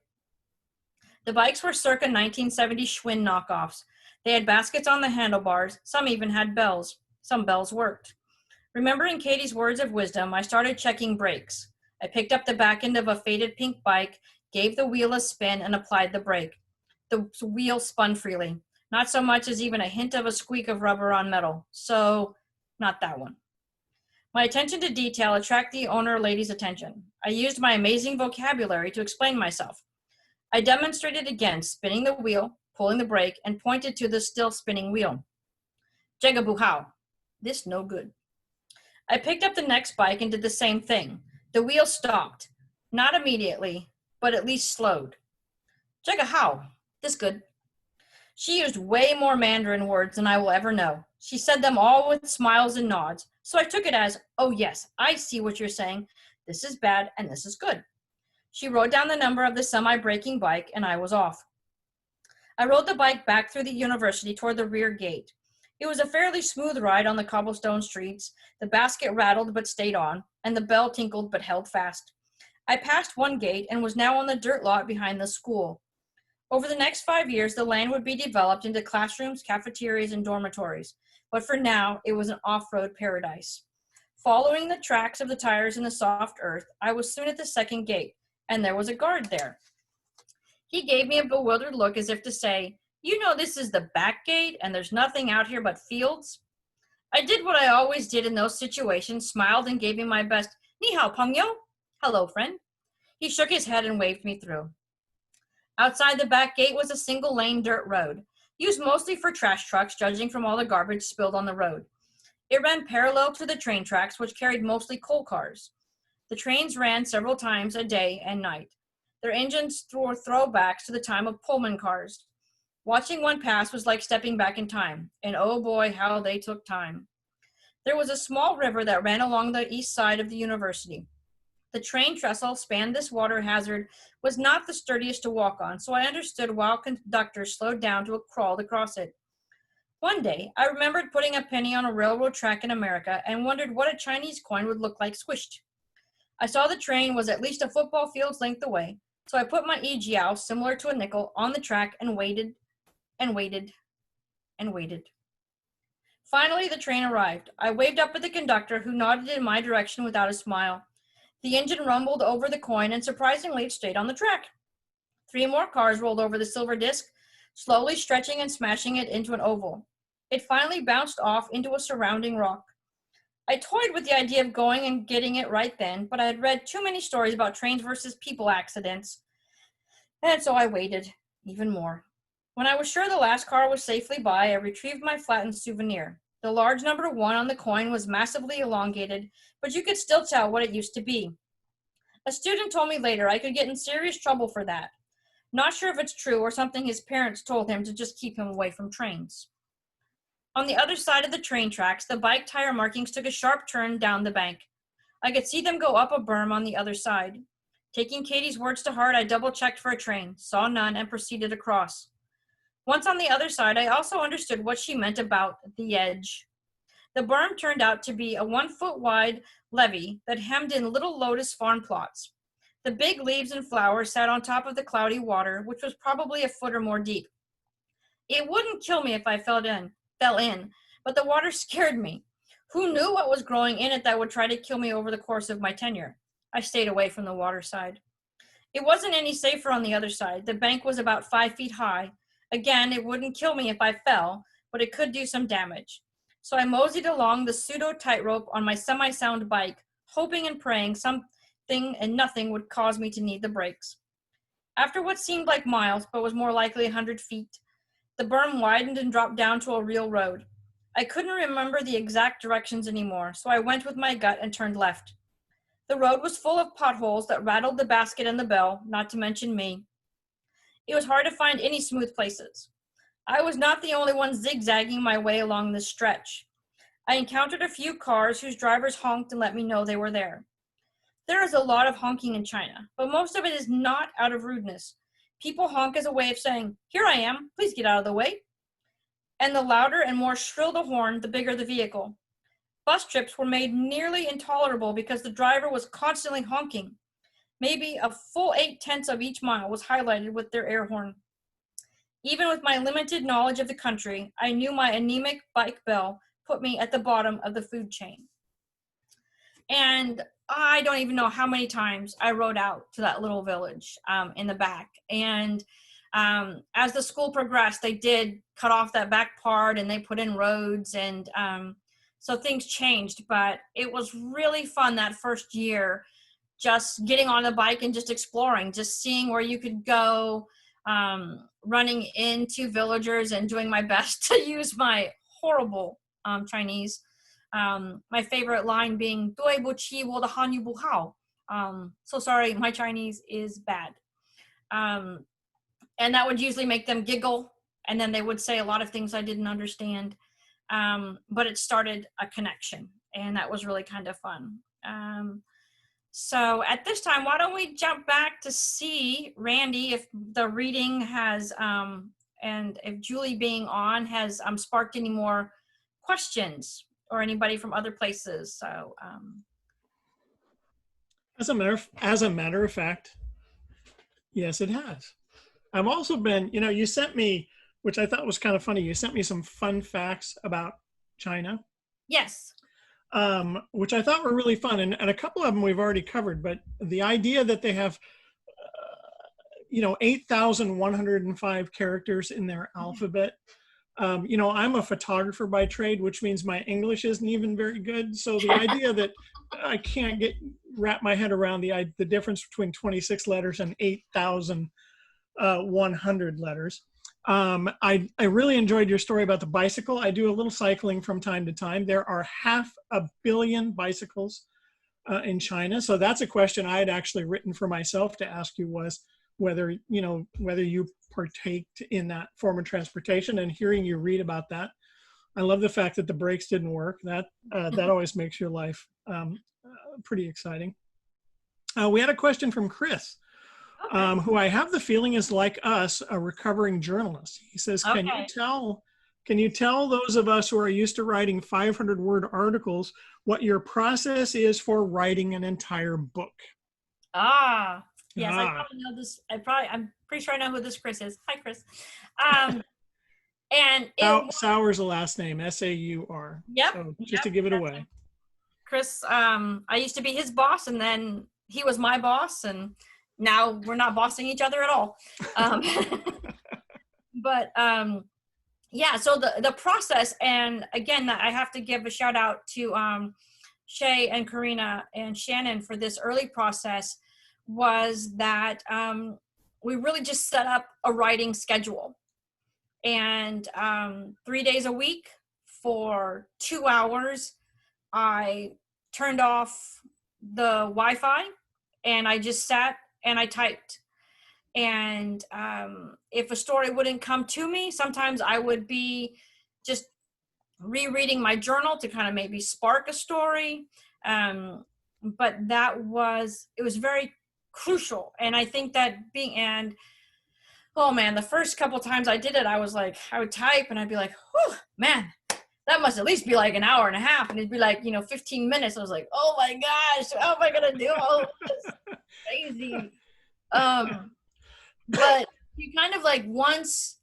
The bikes were circa 1970 Schwinn knockoffs. They had baskets on the handlebars. Some even had bells. Some bells worked. Remembering Katie's words of wisdom, I started checking brakes. I picked up the back end of a faded pink bike, gave the wheel a spin, and applied the brake. The wheel spun freely, not so much as even a hint of a squeak of rubber on metal. So, not that one. My attention to detail attracted the owner lady's attention. I used my amazing vocabulary to explain myself. I demonstrated again, spinning the wheel, pulling the brake, and pointed to the still spinning wheel. Jegabuhao. This no good. I picked up the next bike and did the same thing. The wheel stopped. Not immediately, but at least slowed. Jegahao. This good. She used way more Mandarin words than I will ever know. She said them all with smiles and nods, so I took it as, oh yes, I see what you're saying. This is bad and this is good. She wrote down the number of the semi-braking bike and I was off. I rode the bike back through the university toward the rear gate. It was a fairly smooth ride on the cobblestone streets. The basket rattled but stayed on, and the bell tinkled but held fast. I passed one gate and was now on the dirt lot behind the school. Over the next 5 years, the land would be developed into classrooms, cafeterias, and dormitories. But for now, it was an off-road paradise. Following the tracks of the tires in the soft earth, I was soon at the second gate, and there was a guard there. He gave me a bewildered look as if to say, you know this is the back gate and there's nothing out here but fields? I did what I always did in those situations, smiled and gave him my best, Ni hao, Pengyo. Hello, friend. He shook his head and waved me through. Outside the back gate was a single-lane dirt road, used mostly for trash trucks, judging from all the garbage spilled on the road. It ran parallel to the train tracks, which carried mostly coal cars. The trains ran several times a day and night. Their engines were throwbacks to the time of Pullman cars. Watching one pass was like stepping back in time, and oh boy, how they took time. There was a small river that ran along the east side of the university. The train trestle spanned this water hazard was not the sturdiest to walk on, so I understood why conductors slowed down to a crawl to cross it. One day, I remembered putting a penny on a railroad track in America and wondered what a Chinese coin would look like squished. I saw the train was at least a football field's length away, so I put my ijiao, similar to a nickel, on the track and waited and waited and waited. Finally, the train arrived. I waved up at the conductor, who nodded in my direction without a smile. The engine rumbled over the coin, and surprisingly, it stayed on the track. 3 more cars rolled over the silver disc, slowly stretching and smashing it into an oval. It finally bounced off into a surrounding rock. I toyed with the idea of going and getting it right then, but I had read too many stories about trains versus people accidents, and so I waited even more. When I was sure the last car was safely by, I retrieved my flattened souvenir. The large number 1 on the coin was massively elongated, but you could still tell what it used to be. A student told me later I could get in serious trouble for that. Not sure if it's true or something his parents told him to just keep him away from trains. On the other side of the train tracks, the bike tire markings took a sharp turn down the bank. I could see them go up a berm on the other side. Taking Katie's words to heart, I double-checked for a train, saw none, and proceeded across. Once on the other side, I also understood what she meant about the edge. The berm turned out to be a 1-foot-wide levee that hemmed in little lotus farm plots. The big leaves and flowers sat on top of the cloudy water, which was probably a foot or more deep. It wouldn't kill me if I fell in, but the water scared me. Who knew what was growing in it that would try to kill me over the course of my tenure? I stayed away from the water side. It wasn't any safer on the other side. The bank was about 5 feet high. Again, it wouldn't kill me if I fell, but it could do some damage. So I moseyed along the pseudo tightrope on my semi-sound bike, hoping and praying something and nothing would cause me to need the brakes. After what seemed like miles, but was more likely 100 feet, the berm widened and dropped down to a real road. I couldn't remember the exact directions anymore, so I went with my gut and turned left. The road was full of potholes that rattled the basket and the bell, not to mention me. It was hard to find any smooth places. I was not the only one zigzagging my way along this stretch. I encountered a few cars whose drivers honked and let me know they were there. There is a lot of honking in China, but most of it is not out of rudeness. People honk as a way of saying, "Here I am, please get out of the way." And the louder and more shrill the horn, the bigger the vehicle. Bus trips were made nearly intolerable because the driver was constantly honking. Maybe a full 8/10 of each mile was highlighted with their air horn. Even with my limited knowledge of the country, I knew my anemic bike bell put me at the bottom of the food chain. And I don't even know how many times I rode out to that little village in the back. And as the school progressed, they did cut off that back part and they put in roads, and so things changed. But it was really fun that first year, just getting on the bike and just exploring, just seeing where you could go, running into villagers and doing my best to use my horrible Chinese. My favorite line being, 对不起，我的汉语不好. So sorry, my Chinese is bad. And that would usually make them giggle, and then they would say a lot of things I didn't understand. But it started a connection, and that was really kind of fun. So at this time, why don't we jump back to see, Randy, if the reading has, and if Julie being on has sparked any more questions, or anybody from other places. So as a matter of fact, yes, it has. I've also been, you sent me, which I thought was kind of funny, you sent me some fun facts about China. Yes. Which I thought were really fun. And a couple of them we've already covered, but the idea that they have, 8,105 characters in their alphabet. I'm a photographer by trade, which means my English isn't even very good. So the idea that I can't wrap my head around the difference between 26 letters and 8,100 letters. I really enjoyed your story about the bicycle. I do a little cycling from time to time. There are 500 million bicycles in China. So that's a question I had actually written for myself to ask you, was whether you partaked in that form of transportation, and hearing you read about that. I love the fact that the brakes didn't work. That always makes your life pretty exciting. We had a question from Chris. Okay. Who I have the feeling is, like us, a recovering journalist. He says, okay, can you tell those of us who are used to writing 500-word articles what your process is for writing an entire book? Yes, I probably know this. I'm pretty sure I know who this Chris is. Hi, Chris. And Saur's the last name, S-A-U-R. Yep. So just to give it away. Chris, I used to be his boss, and then he was my boss, and now we're not bossing each other at all. But yeah, so the process, and again, I have to give a shout out to Shay and Karina and Shannon for this early process, was that we really just set up a writing schedule, and 3 days a week for 2 hours, I turned off the Wi-Fi and I just sat and I typed. And if a story wouldn't come to me, sometimes I would be just rereading my journal to kind of maybe spark a story. But it was very crucial. And I think that oh man, the first couple times I did it, I would type and I'd be like, whew, man, that must at least be like an hour and a half. And it'd be like, 15 minutes. I was like, oh my gosh, how am I going to do all this? Crazy. But you kind of like once,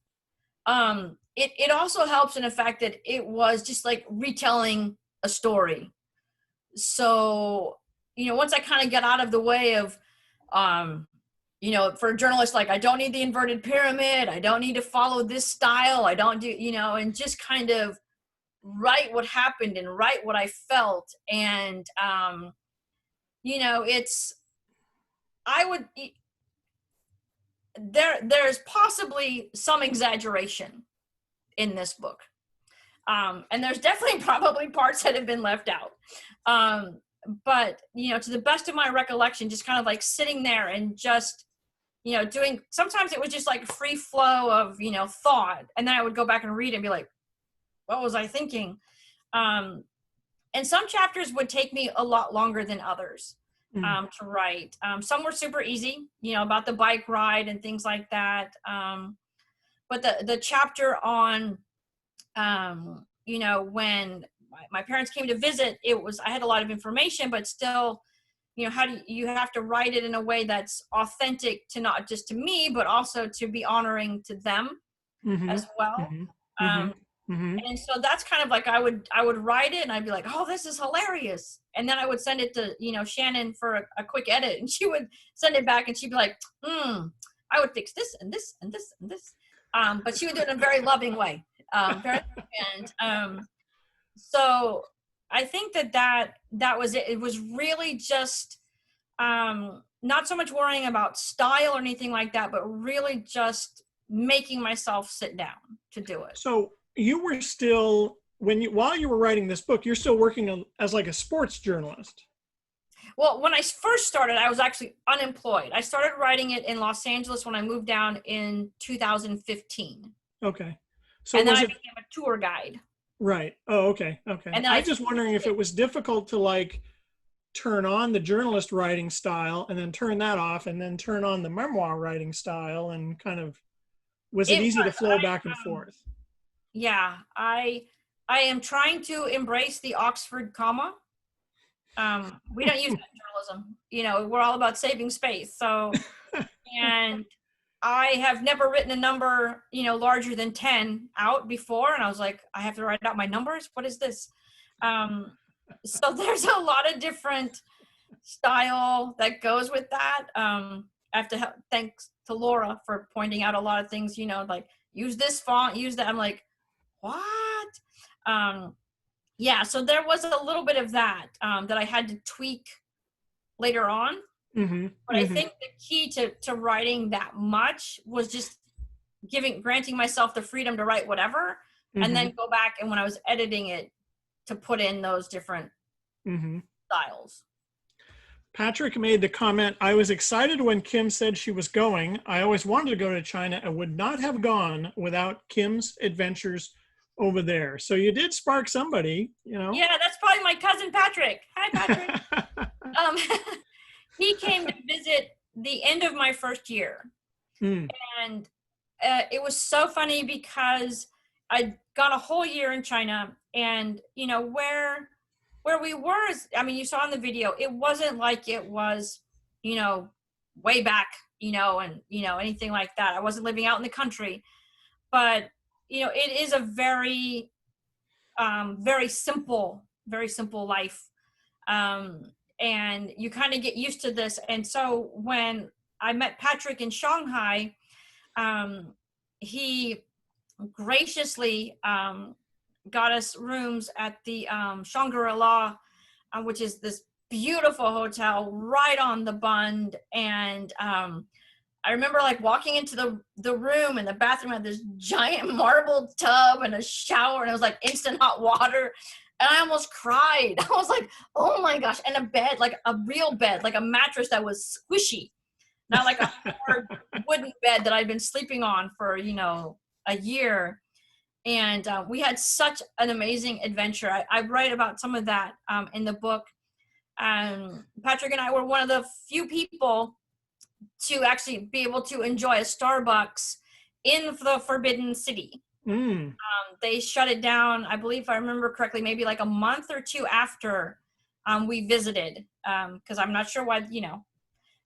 it also helps in the fact that it was just like retelling a story. So, once I kind of get out of the way of, for a journalist, like I don't need the inverted pyramid, I don't need to follow this style, I don't do, and just kind of write what happened and write what I felt. And, there's possibly some exaggeration in this book. And there's definitely probably parts that have been left out. But, to the best of my recollection, just kind of like sitting there and just, sometimes it was just like free flow of, thought. And then I would go back and read and be like, what was I thinking? And some chapters would take me a lot longer than others. To write. Some were super easy, about the bike ride and things like that. But the chapter on, when my parents came to visit, I had a lot of information, but still, how do you have to write it in a way that's authentic to not just to me, but also to be honoring to them as well. And so that's kind of like, I would write it and I'd be like, oh, this is hilarious. And then I would send it to, Shannon for a quick edit, and she would send it back and she'd be like, I would fix this and this and this and this. But she would do it in a very loving way. So I think that was it. It was really just not so much worrying about style or anything like that, but really just making myself sit down to do it. So you were still, while you were writing this book, you're still working as like a sports journalist. Well, when I first started, I was actually unemployed. I started writing it in Los Angeles when I moved down in 2015. Okay. So and then I became a tour guide. Right. Oh, okay. Okay. And I was just wondering if it was difficult to like turn on the journalist writing style and then turn that off and then turn on the memoir writing style, and kind of, was it easy to flow back and forth? Yeah, I am trying to embrace the Oxford comma. We don't use that in journalism. We're all about saving space. So, and I have never written a number, larger than 10 out before. And I was like, I have to write out my numbers. What is this? So there's a lot of different style that goes with that. I have to thanks to Laura for pointing out a lot of things, like use this font, use that. I'm like, what? Yeah, so there was a little bit of that that I had to tweak later on. But I think the key to writing that much was just granting myself the freedom to write whatever, and then go back, and when I was editing it, to put in those different styles. Patrick made the comment, I was excited when Kim said she was going. I always wanted to go to China and would not have gone without Kim's adventures over there. So you did spark somebody, Yeah, that's probably my cousin Patrick. Hi, Patrick. He came to visit the end of my first year. And it was so funny because I'd gone a whole year in China, and, where we were is, you saw in the video, it wasn't like it was, way back, and, anything like that. I wasn't living out in the country, but, it is a very, very simple life. And you kind of get used to this. And so when I met Patrick in Shanghai, he graciously got us rooms at the Shangri-La, which is this beautiful hotel right on the Bund. And I remember like walking into the room, and the bathroom had this giant marble tub and a shower, and it was like instant hot water. And I almost cried. I was like, oh my gosh. And a bed, like a real bed, like a mattress that was squishy, not like a hard wooden bed that I'd been sleeping on for, a year. And we had such an amazing adventure. I write about some of that in the book. Patrick and I were one of the few people to actually be able to enjoy a Starbucks in the Forbidden City. They shut it down, I believe, if I remember correctly, maybe like a month or two after we visited, because I'm not sure why, a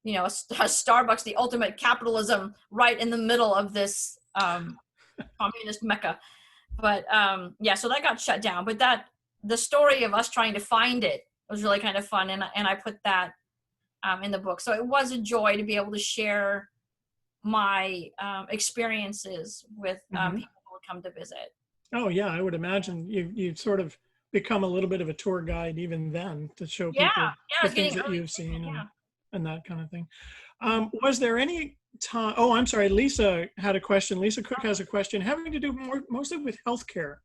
Starbucks, the ultimate capitalism, right in the middle of this communist mecca. But so that got shut down. But the story of us trying to find it was really kind of fun, and I put that in the book. So it was a joy to be able to share my experiences with people who would come to visit. Oh yeah, I would imagine you sort of become a little bit of a tour guide even then, to show people the things that you've seen and that kind of thing. Was there any time? Oh, I'm sorry. Lisa had a question. Lisa Cook has a question having to do mostly with healthcare.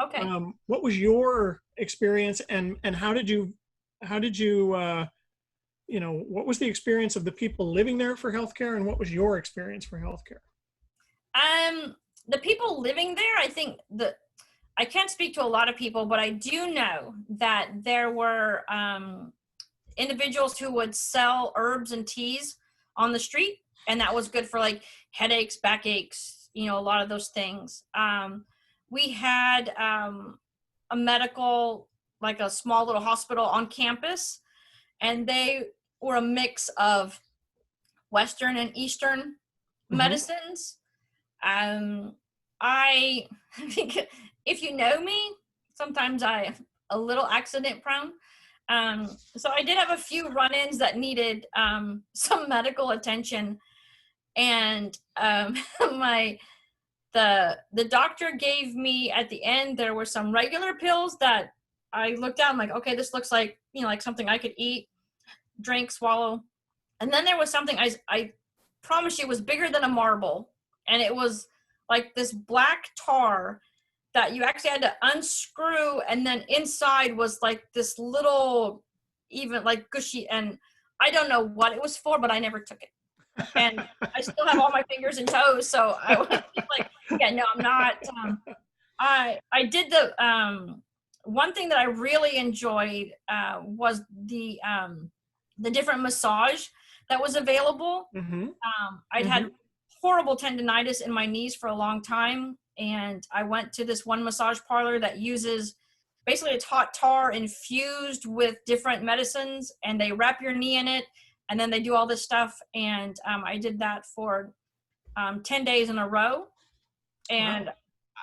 Okay. What was your experience, and how did you what was the experience of the people living there for healthcare, and what was your experience for healthcare? The people living there, I think I can't speak to a lot of people, but I do know that there were individuals who would sell herbs and teas on the street, and that was good for like headaches, backaches, a lot of those things. We had a medical, like a small little hospital on campus, and they were a mix of Western and Eastern medicines. I think if you know me, sometimes I'm a little accident prone. So I did have a few run-ins that needed some medical attention, and the doctor gave me, at the end, there were some regular pills that I looked at. I'm like, okay, this looks like like something I could eat, drink, swallow. And then there was something I promise you it was bigger than a marble, and it was like this black tar that you actually had to unscrew, and then inside was like this little, even like gushy, and I don't know what it was for, but I never took it. And I still have all my fingers and toes, so I was like, yeah, no, I'm not. I did the one thing that I really enjoyed was the different massage that was available. I'd had horrible tendonitis in my knees for a long time, and I went to this one massage parlor that uses, basically it's hot tar infused with different medicines, and they wrap your knee in it, and then they do all this stuff. And I did that for 10 days in a row, and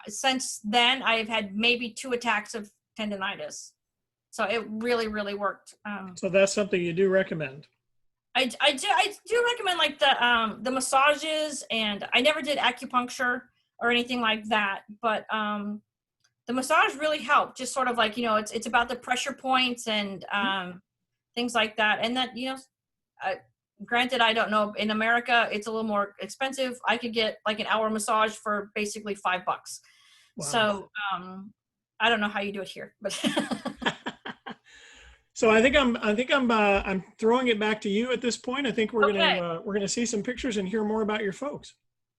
since then I've had maybe 2 attacks of tendonitis. So it really, really worked. So that's something you do recommend? I do recommend like the massages, and I never did acupuncture or anything like that, but the massage really helped. Just sort of like, it's about the pressure points and things like that. And that, granted, I don't know, in America it's a little more expensive. I could get like an hour massage for basically $5. Wow. So I don't know how you do it here, but So I think I'm throwing it back to you at this point. I think we're gonna see some pictures and hear more about your folks.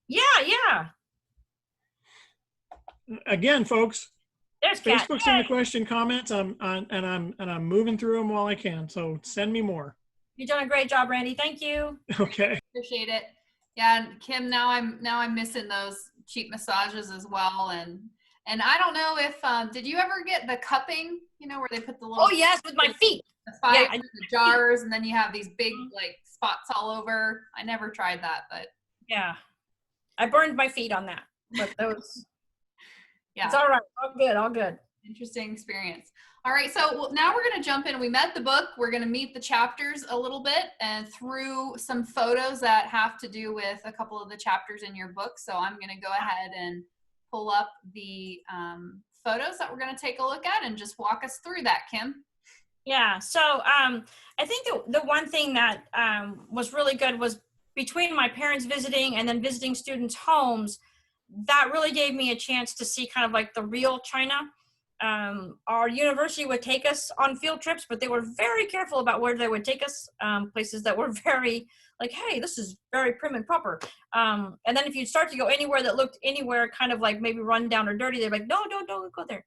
Yeah. Again, folks, there's Facebook's in the question comments. I'm moving through them while I can. So send me more. You've done a great job, Randy. Thank you. Okay. Appreciate it. Yeah, and Kim, now I'm missing those cheap massages as well, and I don't know if did you ever get the cupping? Where they put the little. Oh yes, with my feet. The 5 the jars, and then you have these big like spots all over. I never tried that, but yeah, I burned my feet on that. But those. Yeah, it's all right. All good. Interesting experience. All right, so now we're going to jump in. We met the book. We're going to meet the chapters a little bit and through some photos that have to do with a couple of the chapters in your book. So I'm going to go ahead and pull up the photos that we're going to take a look at and just walk us through that, Kim. Yeah, so I think the one thing that was really good was between my parents visiting and then visiting students' homes, that really gave me a chance to see kind of like the real China. Our university would take us on field trips, but they were very careful about where they would take us, places that were very like, hey, this is very prim and proper. And then if you start to go anywhere that looked anywhere kind of like maybe run down or dirty, they're like, no, don't go there.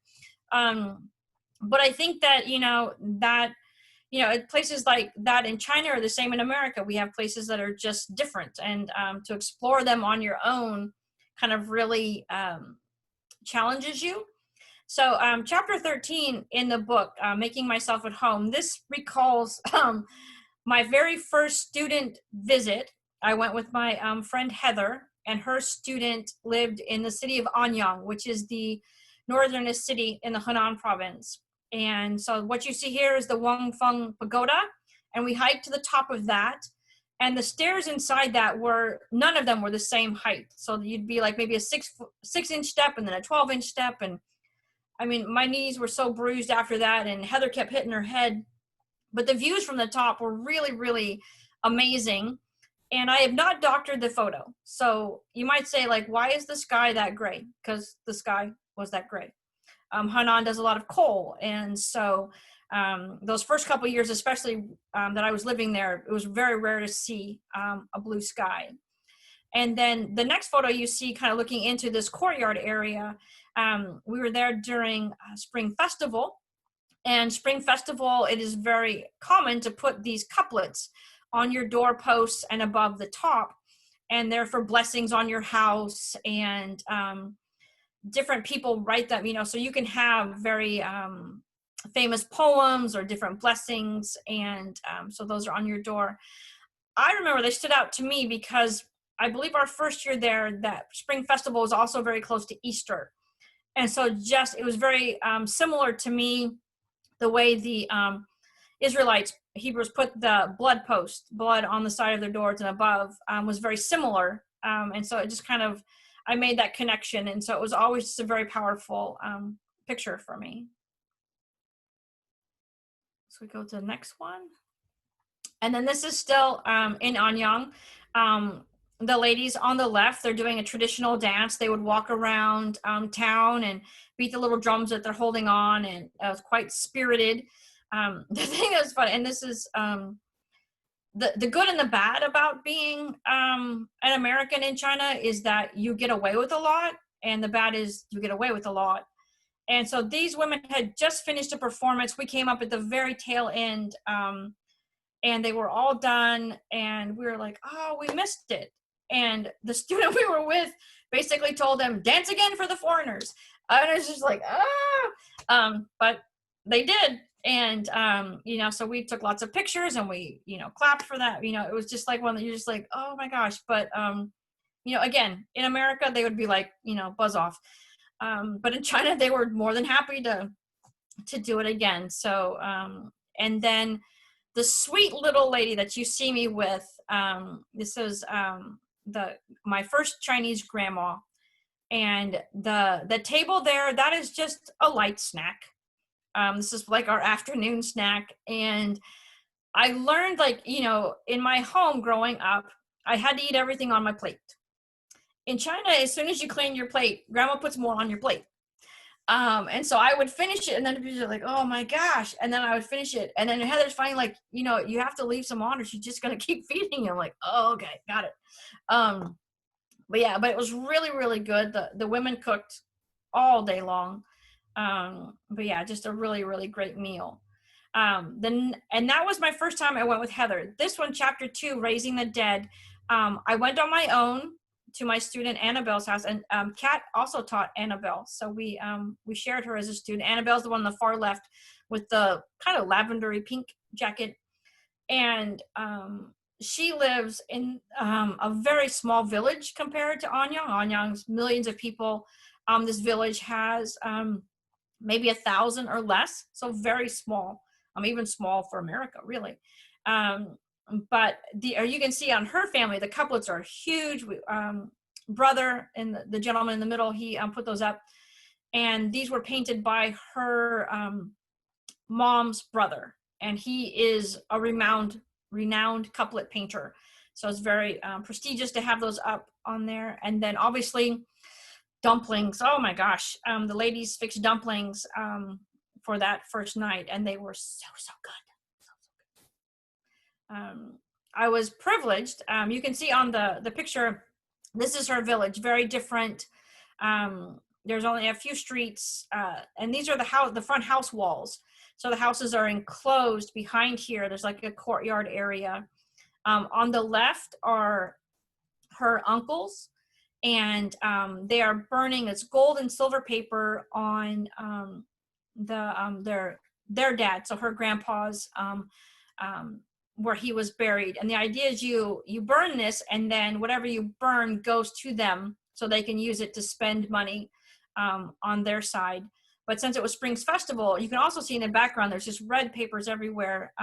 But I think that, places like that in China are the same in America. We have places that are just different, and to explore them on your own kind of really challenges you. So chapter 13 in the book, Making Myself at Home, this recalls my very first student visit. I went with my friend Heather, and her student lived in the city of Anyang, which is the northernest city in the Henan province. And so what you see here is the Wangfeng Pagoda, and we hiked to the top of that. And the stairs inside that none of them were the same height. So you'd be like maybe a 6-inch step and then a 12-inch step. And I mean, my knees were so bruised after that, and Heather kept hitting her head. But the views from the top were really, really amazing. And I have not doctored the photo. So you might say, like, why is the sky that gray? Because the sky was that gray. Henan does a lot of coal. And so those first couple of years, especially that I was living there, it was very rare to see a blue sky. And then the next photo you see kind of looking into this courtyard area, we were there during Spring Festival. And Spring Festival, it is very common to put these couplets on your doorposts and above the top. And they're for blessings on your house, and different people write them, so you can have very famous poems or different blessings. And so those are on your door. I remember they stood out to me because I believe our first year there, that Spring Festival was also very close to Easter. And so it was very similar to me, the way the Israelites, Hebrews, put the blood on the side of their doors and above was very similar. And so it just kind of, I made that connection. And so it was always just a very powerful picture for me. So we go to the next one. And then this is still in Anyang. The ladies on the left, they're doing a traditional dance. They would walk around town and beat the little drums that they're holding on, and it was quite spirited. The thing that was fun, and this is the good and the bad about being an American in China, is that you get away with a lot, and the bad is you get away with a lot. And so these women had just finished a performance. We came up at the very tail end, and they were all done, and we were like, oh, we missed it. And the student we were with basically told them, dance again for the foreigners. And I was just like, but they did. And, so we took lots of pictures, and we, clapped for that. It was just like one that you're just like, oh my gosh. But, again, in America, they would be like, buzz off. But in China, they were more than happy to do it again. So, and then the sweet little lady that you see me with, this is my first Chinese grandma, and the table there, that is just a light snack. This is like our afternoon snack. And I learned, in my home growing up, I had to eat everything on my plate. In China, as soon as you clean your plate, grandma puts more on your plate. And so I would finish it, and then people are like, oh my gosh. And then I would finish it. And then Heather's finally like, you have to leave some on, or she's just going to keep feeding you. I'm like, oh, okay, got it. But it was really, really good. The women cooked all day long. Just a really, really great meal. And that was my first time I went with Heather. This one, chapter 2, Raising the Dead. I went on my own to my student Annabelle's house, and Kat also taught Annabelle. So we shared her as a student. Annabelle's the one on the far left with the kind of lavendery pink jacket. And she lives in a very small village compared to Anyang. Anyang's millions of people. This village has maybe 1,000 or less. So very small. Even small for America, really. But you can see on her family, the couplets are huge. Brother and the gentleman in the middle, he put those up. And these were painted by her mom's brother. And he is a renowned couplet painter. So it's very prestigious to have those up on there. And then obviously dumplings. Oh my gosh. The ladies fixed dumplings for that first night, and they were so good. I was privileged. You can see on the picture, this is her village, very different. There's only a few streets, and these are the front house walls. So the houses are enclosed behind here. There's like a courtyard area. On the left are her uncles, and they are burning this gold and silver paper on their dad, so her grandpa's, where he was buried. And the idea is you burn this, and then whatever you burn goes to them so they can use it to spend money on their side. But since it was Springs Festival, you can also see in the background there's just red papers everywhere.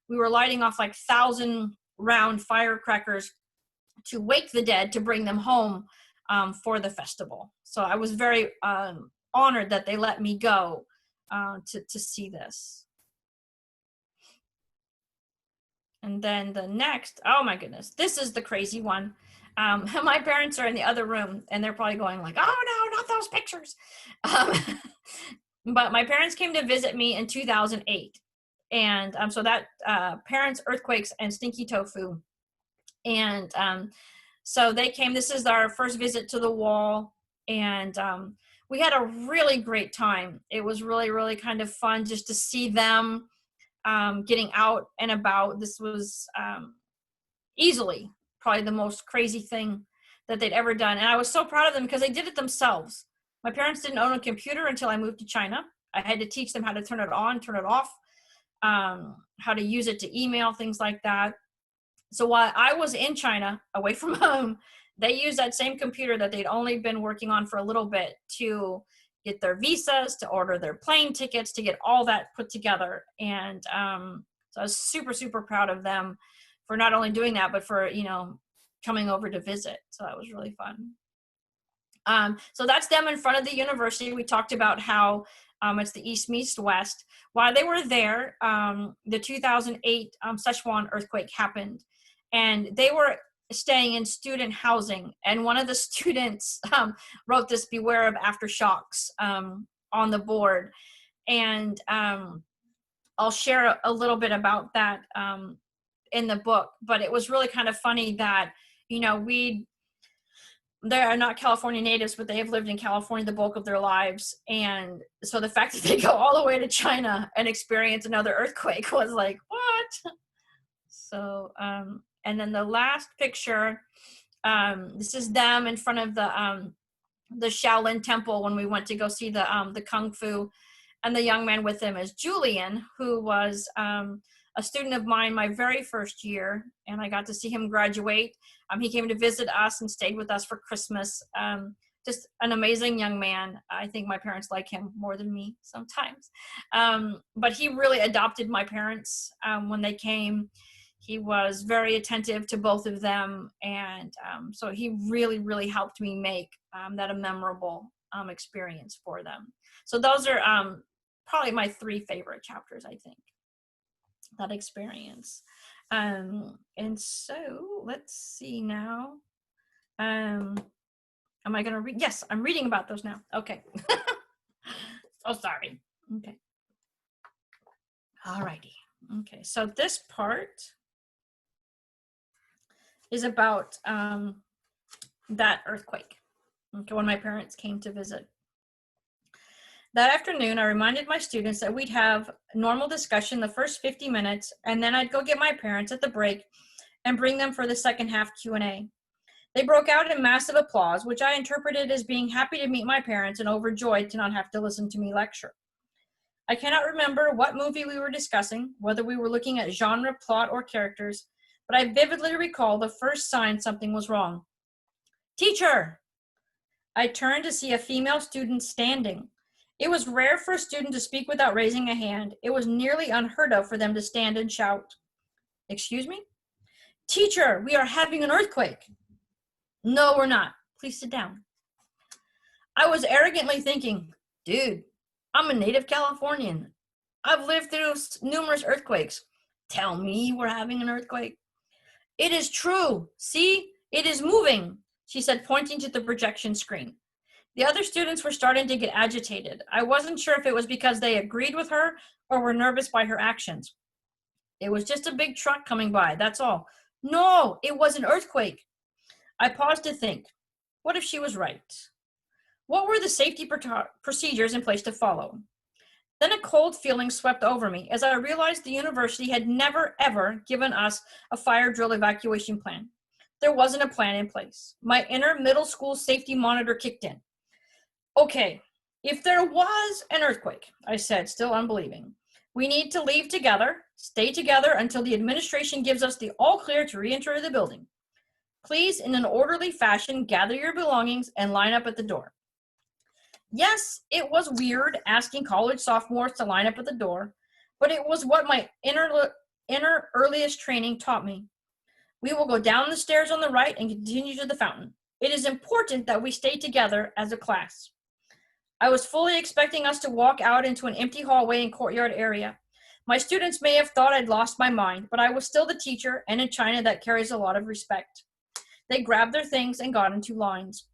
We were lighting off like 1,000 round firecrackers to wake the dead, to bring them home for the festival. So I was very honored that they let me go to see this. And then the next, oh my goodness, this is the crazy one. My parents are in the other room, and they're probably going like, oh no, not those pictures. But my parents came to visit me in 2008. And so that parents, earthquakes, and stinky tofu. And so they came. This is our first visit to the wall. And we had a really great time. It was really, really kind of fun just to see them getting out and about. This was easily probably the most crazy thing that they'd ever done. And I was so proud of them because they did it themselves. My parents didn't own a computer until I moved to China. I had to teach them how to turn it on, turn it off, how to use it to email, things like that. So while I was in China, away from home, they used that same computer that they'd only been working on for a little bit to get their visas, to order their plane tickets, to get all that put together. And so I was super, super proud of them for not only doing that, but for, coming over to visit. So that was really fun. So that's them in front of the university. We talked about how it's the East meets West. While they were there, the 2008 Sichuan earthquake happened, and they were staying in student housing. And one of the students wrote this "Beware of aftershocks" on the board. And I'll share a little bit about that in the book. But it was really kind of funny that, they are not California natives, but they have lived in California the bulk of their lives. And so the fact that they go all the way to China and experience another earthquake was like, what? So, and then the last picture, this is them in front of the Shaolin temple when we went to go see the Kung Fu. And the young man with them is Julian, who was a student of mine my very first year, and I got to see him graduate. He came to visit us and stayed with us for Christmas. Just an amazing young man. I think my parents like him more than me sometimes. But he really adopted my parents when they came. He was very attentive to both of them. And so he really, really helped me make that a memorable experience for them. So those are probably my 3 favorite chapters, I think, that experience. And so let's see now. Am I going to read? Yes, I'm reading about those now. Okay. Oh, sorry. Okay. All righty. Okay. So this part is about that earthquake. Okay, when my parents came to visit. That afternoon, I reminded my students that we'd have normal discussion the first 50 minutes, and then I'd go get my parents at the break and bring them for the second half Q&A. They broke out in massive applause, which I interpreted as being happy to meet my parents and overjoyed to not have to listen to me lecture. I cannot remember what movie we were discussing, whether we were looking at genre, plot, or characters, but I vividly recall the first sign something was wrong. "Teacher!" I turned to see a female student standing. It was rare for a student to speak without raising a hand. It was nearly unheard of for them to stand and shout. Excuse me? Teacher, we are having an earthquake. No, we're not. Please sit down. I was arrogantly thinking, dude, I'm a native Californian. I've lived through numerous earthquakes. Tell me we're having an earthquake. It is true. See, it is moving, she said, pointing to the projection screen. The other students were starting to get agitated. I wasn't sure if it was because they agreed with her or were nervous by her actions. It was just a big truck coming by, that's all. No, it was an earthquake. I paused to think, what if she was right? What were the safety procedures in place to follow? Then a cold feeling swept over me as I realized the university had never, ever given us a fire drill evacuation plan. There wasn't a plan in place. My inner middle school safety monitor kicked in. Okay, if there was an earthquake, I said, still unbelieving, we need to leave together, stay together until the administration gives us the all clear to re-enter the building. Please, in an orderly fashion, gather your belongings and line up at the door. Yes, it was weird asking college sophomores to line up at the door, but it was what my inner earliest training taught me. We will go down the stairs on the right and continue to the fountain. It is important that we stay together as a class. I was fully expecting us to walk out into an empty hallway and courtyard area. My students may have thought I'd lost my mind, but I was still the teacher, and in China that carries a lot of respect. They grabbed their things and got into lines.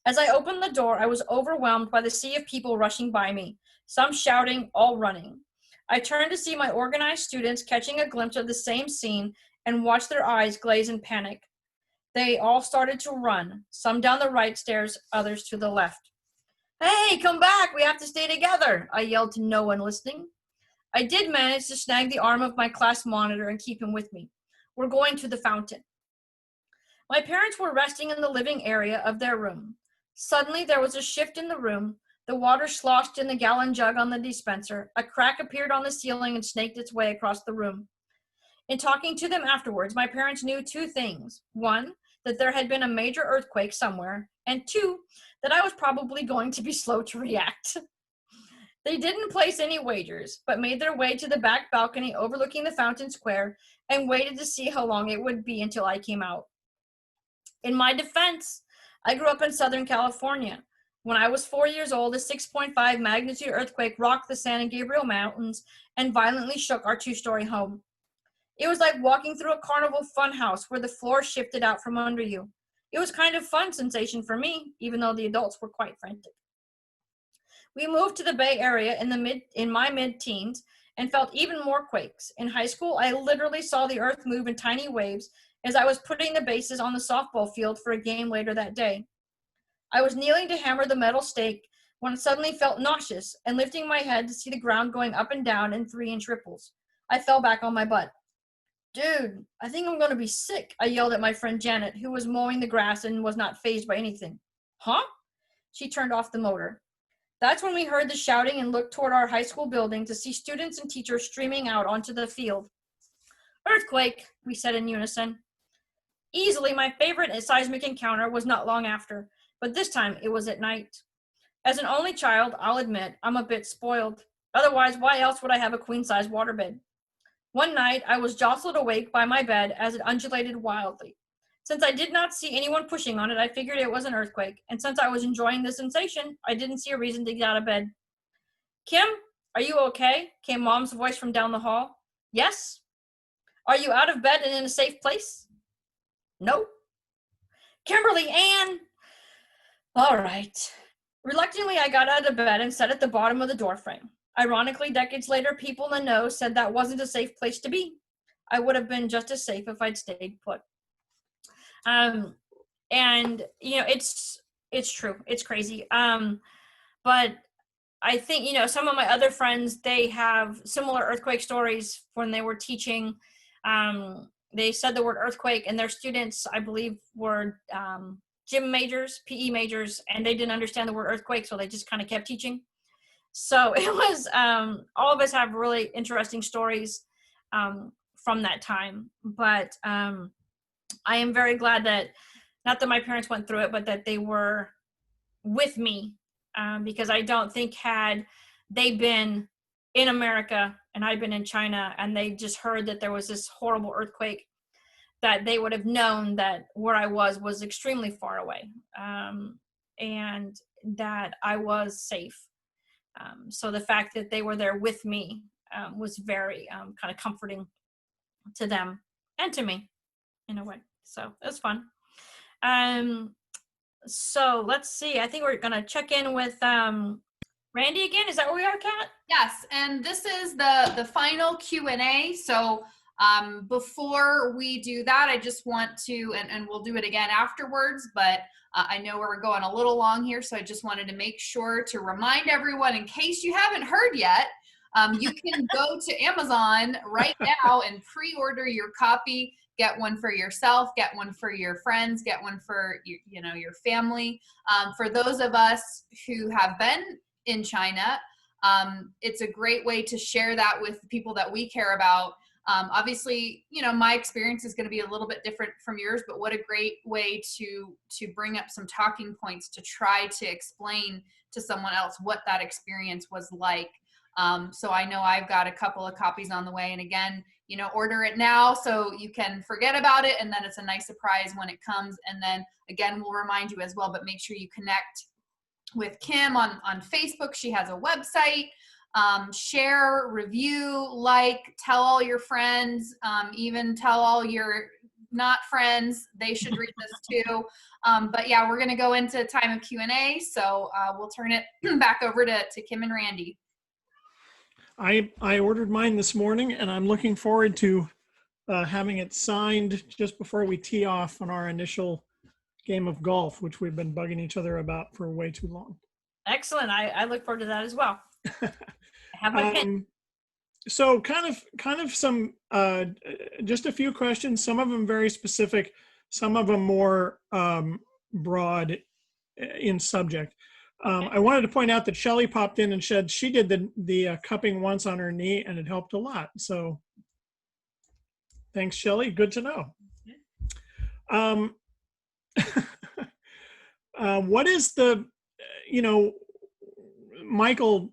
As I opened the door, I was overwhelmed by the sea of people rushing by me, some shouting, all running. I turned to see my organized students catching a glimpse of the same scene and watched their eyes glaze in panic. They all started to run, some down the right stairs, others to the left. Hey, come back, we have to stay together, I yelled to no one listening. I did manage to snag the arm of my class monitor and keep him with me. We're going to the fountain. My parents were resting in the living area of their room. Suddenly, there was a shift in the room. The water sloshed in the gallon jug on the dispenser. A crack appeared on the ceiling and snaked its way across the room. In talking to them afterwards, my parents knew two things. One, that there had been a major earthquake somewhere, and two, that I was probably going to be slow to react. They didn't place any wagers, but made their way to the back balcony overlooking the fountain square and waited to see how long it would be until I came out. In my defense, I grew up in Southern California. When I was 4 years old, a 6.5 magnitude earthquake rocked the San Gabriel Mountains and violently shook our two-story home. It was like walking through a carnival funhouse where the floor shifted out from under you. It was kind of fun sensation for me, even though the adults were quite frantic. We moved to the Bay Area in my mid-teens and felt even more quakes. In high school, I literally saw the earth move in tiny waves as I was putting the bases on the softball field for a game later that day. I was kneeling to hammer the metal stake when I suddenly felt nauseous and lifting my head to see the ground going up and down in 3-inch ripples. I fell back on my butt. Dude, I think I'm going to be sick, I yelled at my friend Janet, who was mowing the grass and was not fazed by anything. Huh? She turned off the motor. That's when we heard the shouting and looked toward our high school building to see students and teachers streaming out onto the field. Earthquake, we said in unison. Easily my favorite seismic encounter was not long after, but this time it was at night. As an only child, I'll admit, I'm a bit spoiled. Otherwise, why else would I have a queen-size waterbed? One night, I was jostled awake by my bed as it undulated wildly. Since I did not see anyone pushing on it, I figured it was an earthquake, and since I was enjoying the sensation, I didn't see a reason to get out of bed. Kim, are you okay? Came Mom's voice from down the hall. Yes. Are you out of bed and in a safe place? No. Kimberly, Ann. All right. Reluctantly, I got out of bed and sat at the bottom of the doorframe. Ironically, decades later, people in the know said that wasn't a safe place to be. I would have been just as safe if I'd stayed put. And you know, it's true. It's crazy. But I think, you know, some of my other friends, they have similar earthquake stories when they were teaching. They said the word earthquake, and their students, I believe, were gym majors, PE majors, and they didn't understand the word earthquake, so they just kind of kept teaching. So it was, all of us have really interesting stories from that time. But I am very glad that, not that my parents went through it, but that they were with me because I don't think had they been in America and I'd been in China and they just heard that there was this horrible earthquake, that they would have known that where I was extremely far away, and that I was safe. So the fact that they were there with me was very kind of comforting to them and to me in a way. So it was fun. So let's see. I think we're gonna check in with Randy again. Is that where we are, Kat? Yes, and this is the final Q&A. So before we do that, I just want to, and we'll do it again afterwards, but I know we're going a little long here, so I just wanted to make sure to remind everyone, in case you haven't heard yet, you can go to Amazon right now and pre-order your copy. Get one for yourself, get one for your friends, get one for your family. For those of us who have been in China, it's a great way to share that with people that we care about. Obviously, my experience is going to be a little bit different from yours, but what a great way to bring up some talking points to try to explain to someone else what that experience was like. So I know I've got a couple of copies on the way, and again, order it now so you can forget about it, and then it's a nice surprise when it comes. And then again, we'll remind you as well, but make sure you connect with Kim on Facebook. She has a website. Share, review, tell all your friends, even tell all your not friends. They should read this too. But yeah, we're going to go into time of Q&A. So we'll turn it back over to Kim and Randy. I ordered mine this morning, and I'm looking forward to having it signed just before we tee off on our initial game of golf, which we've been bugging each other about for way too long. Excellent. I look forward to that as well. Have my pen. So kind of some, just a few questions, some of them very specific, some of them more broad in subject. I wanted to point out that Shelly popped in and said she did the cupping once on her knee and it helped a lot. So thanks, Shelly. Good to know. What is the, Michael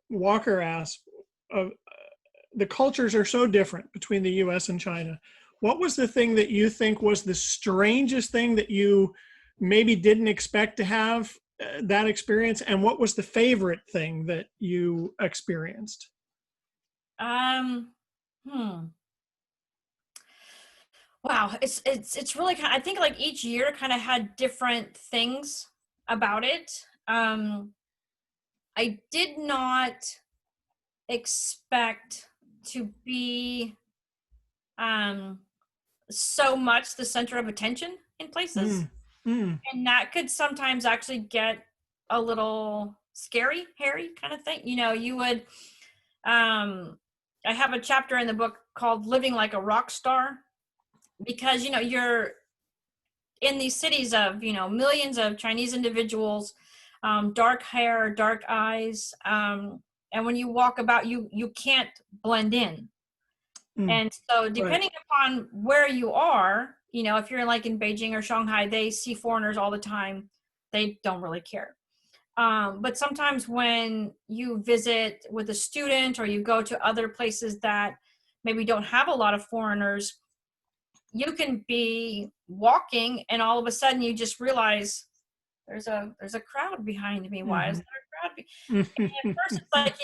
Walker asked, the cultures are so different between the US and China. What was the thing that you think was the strangest thing that you maybe didn't expect to have that experience? And what was the favorite thing that you experienced? Wow, it's really kind of, I think like each year kind of had different things about it. I did not expect to be so much the center of attention in places. And that could sometimes actually get a little scary, hairy kind of thing. You would, I have a chapter in the book called Living Like a Rock Star, because, you're in these cities of, millions of Chinese individuals, dark hair, dark eyes. And when you walk about, you can't blend in. And so depending upon where you are, if you're like in Beijing or Shanghai, they see foreigners all the time. They don't really care. But sometimes when you visit with a student or you go to other places that maybe don't have a lot of foreigners, you can be walking and all of a sudden you just realize there's a crowd behind me. Why is there a crowd? And at first it's like,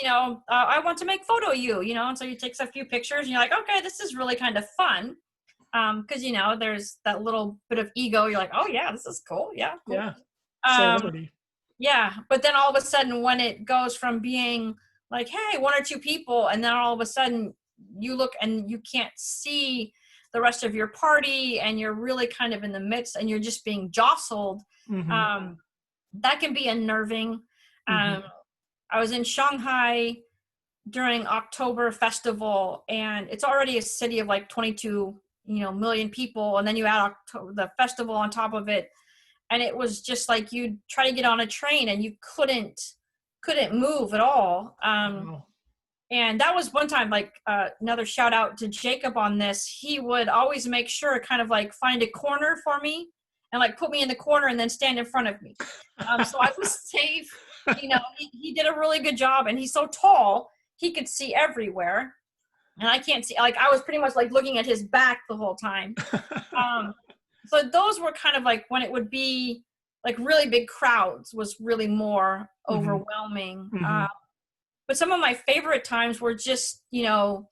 I want to make photo you, and so you take a few pictures and you're like, okay, this is really kind of fun. Because, there's that little bit of ego. You're like, oh yeah, this is cool. Yeah. Cool. Yeah. Yeah. But then all of a sudden when it goes from being like, hey, one or two people, and then all of a sudden you look and you can't see the rest of your party and you're really kind of in the midst and you're just being jostled. That can be unnerving. I was in Shanghai during October festival, and it's already a city of like 22 million people, and then you add the festival on top of it, and it was just like you try to get on a train and you couldn't move at all. And that was one time, like another shout out to Jacob on this. He would always make sure kind of like find a corner for me and like put me in the corner and then stand in front of me. So I was safe. You know, he did a really good job, and he's so tall, he could see everywhere. And I can't see, like, I was pretty much like looking at his back the whole time. So those were kind of like when it would be like really big crowds was really more overwhelming. But some of my favorite times were just, you know,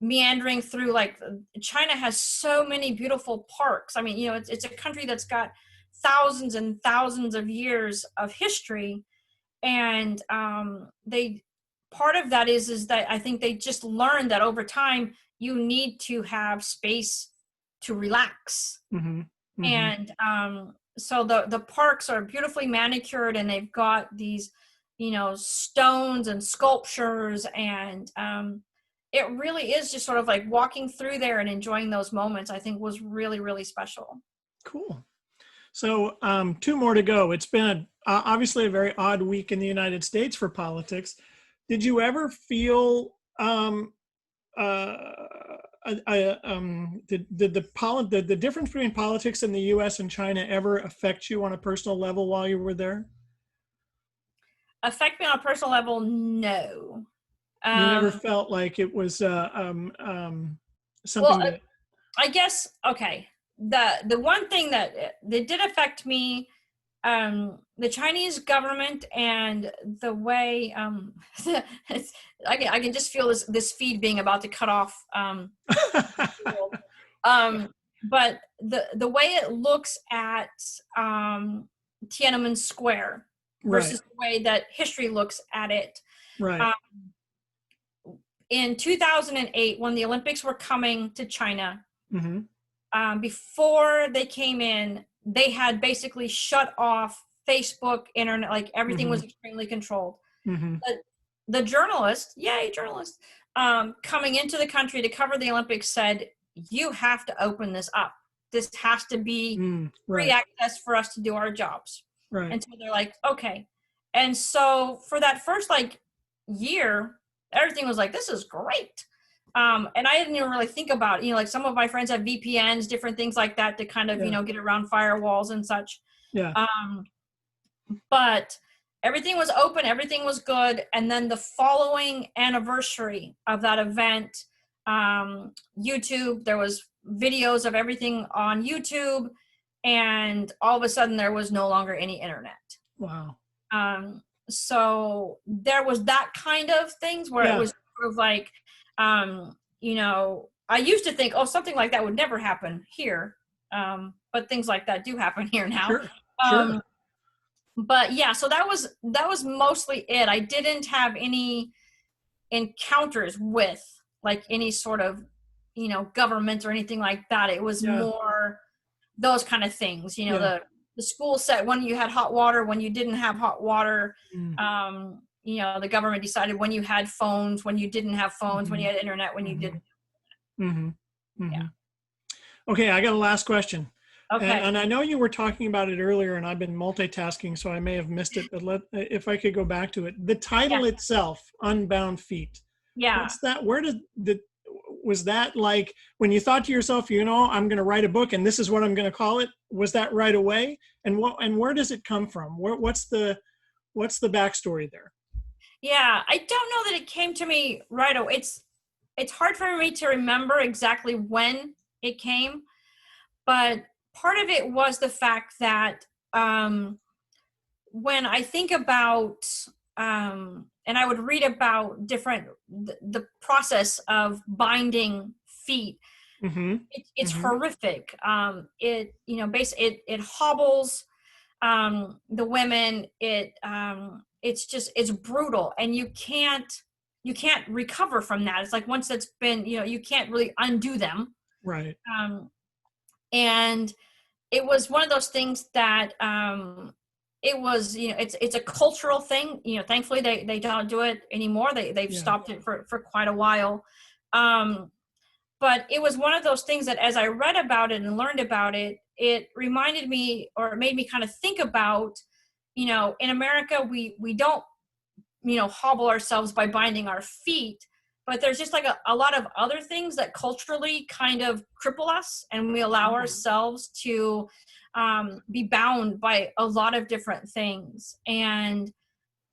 meandering through, like, China has so many beautiful parks. I mean, you know, it's a country that's got thousands and thousands of years of history. And part of that is that I think they just learned that over time you need to have space to relax. And so the parks are beautifully manicured, and they've got these, you know, stones and sculptures, and it really is just sort of like walking through there and enjoying those moments, I think was really, really special. Cool. So 2 more to go. It's been obviously a very odd week in the United States for politics. Did you ever feel did the difference between politics in the U.S. and China ever affect you on a personal level while you were there? Affect me on a personal level? No. You never felt like it was something that... I guess, okay. The one thing that did affect me, the Chinese government and the way I can just feel this feed being about to cut off. But the way it looks at Tiananmen Square versus the way that history looks at it. Right. In 2008, when the Olympics were coming to China, before they came in, they had basically shut off Facebook, internet, like everything was extremely controlled. But the journalist, yay, journalist, coming into the country to cover the Olympics said, you have to open this up. This has to be free access for us to do our jobs. Right. And so they're like, okay. And so for that first like year, everything was like, this is great. And I didn't even really think about it. You know, like some of my friends have VPNs, different things like that to kind of, you know, get around firewalls and such. Yeah. But everything was open, everything was good. And then the following anniversary of that event, YouTube, there was videos of everything on YouTube, and all of a sudden there was no longer any internet. Wow. So there was that kind of things where it was sort of like, you know, I used to think, oh, something like that would never happen here. But things like that do happen here now. Sure. But yeah, so that was mostly it. I didn't have any encounters with like any sort of, you know, government or anything like that. It was more those kind of things, you know, the school set when you had hot water, when you didn't have hot water. You know, the government decided when you had phones, when you didn't have phones, when you had internet, when you didn't. Yeah. Okay, I got a last question. Okay. And I know you were talking about it earlier, and I've been multitasking, so I may have missed it, but if I could go back to it. The title itself, Unbound Feet. Yeah. What's that? Was that like when you thought to yourself, you know, I'm going to write a book and this is what I'm going to call it? Was that right away? And where does it come from? What's the backstory there? Yeah, I don't know that it came to me right away. It's hard for me to remember exactly when it came, but part of it was the fact that when I think about and I would read about the process of binding feet. It's horrific. It, you know, it hobbles the women. It's brutal, and you can't recover from that. It's like once it's been, you know, you can't really undo them. Right. And it was one of those things that it was, you know, it's a cultural thing. You know, thankfully they don't do it anymore. They've stopped it for quite a while. But it was one of those things that as I read about it and learned about it, it reminded me, or it made me kind of think about, you know, in America, we don't, you know, hobble ourselves by binding our feet, but there's just like a lot of other things that culturally kind of cripple us, and we allow ourselves to be bound by a lot of different things. And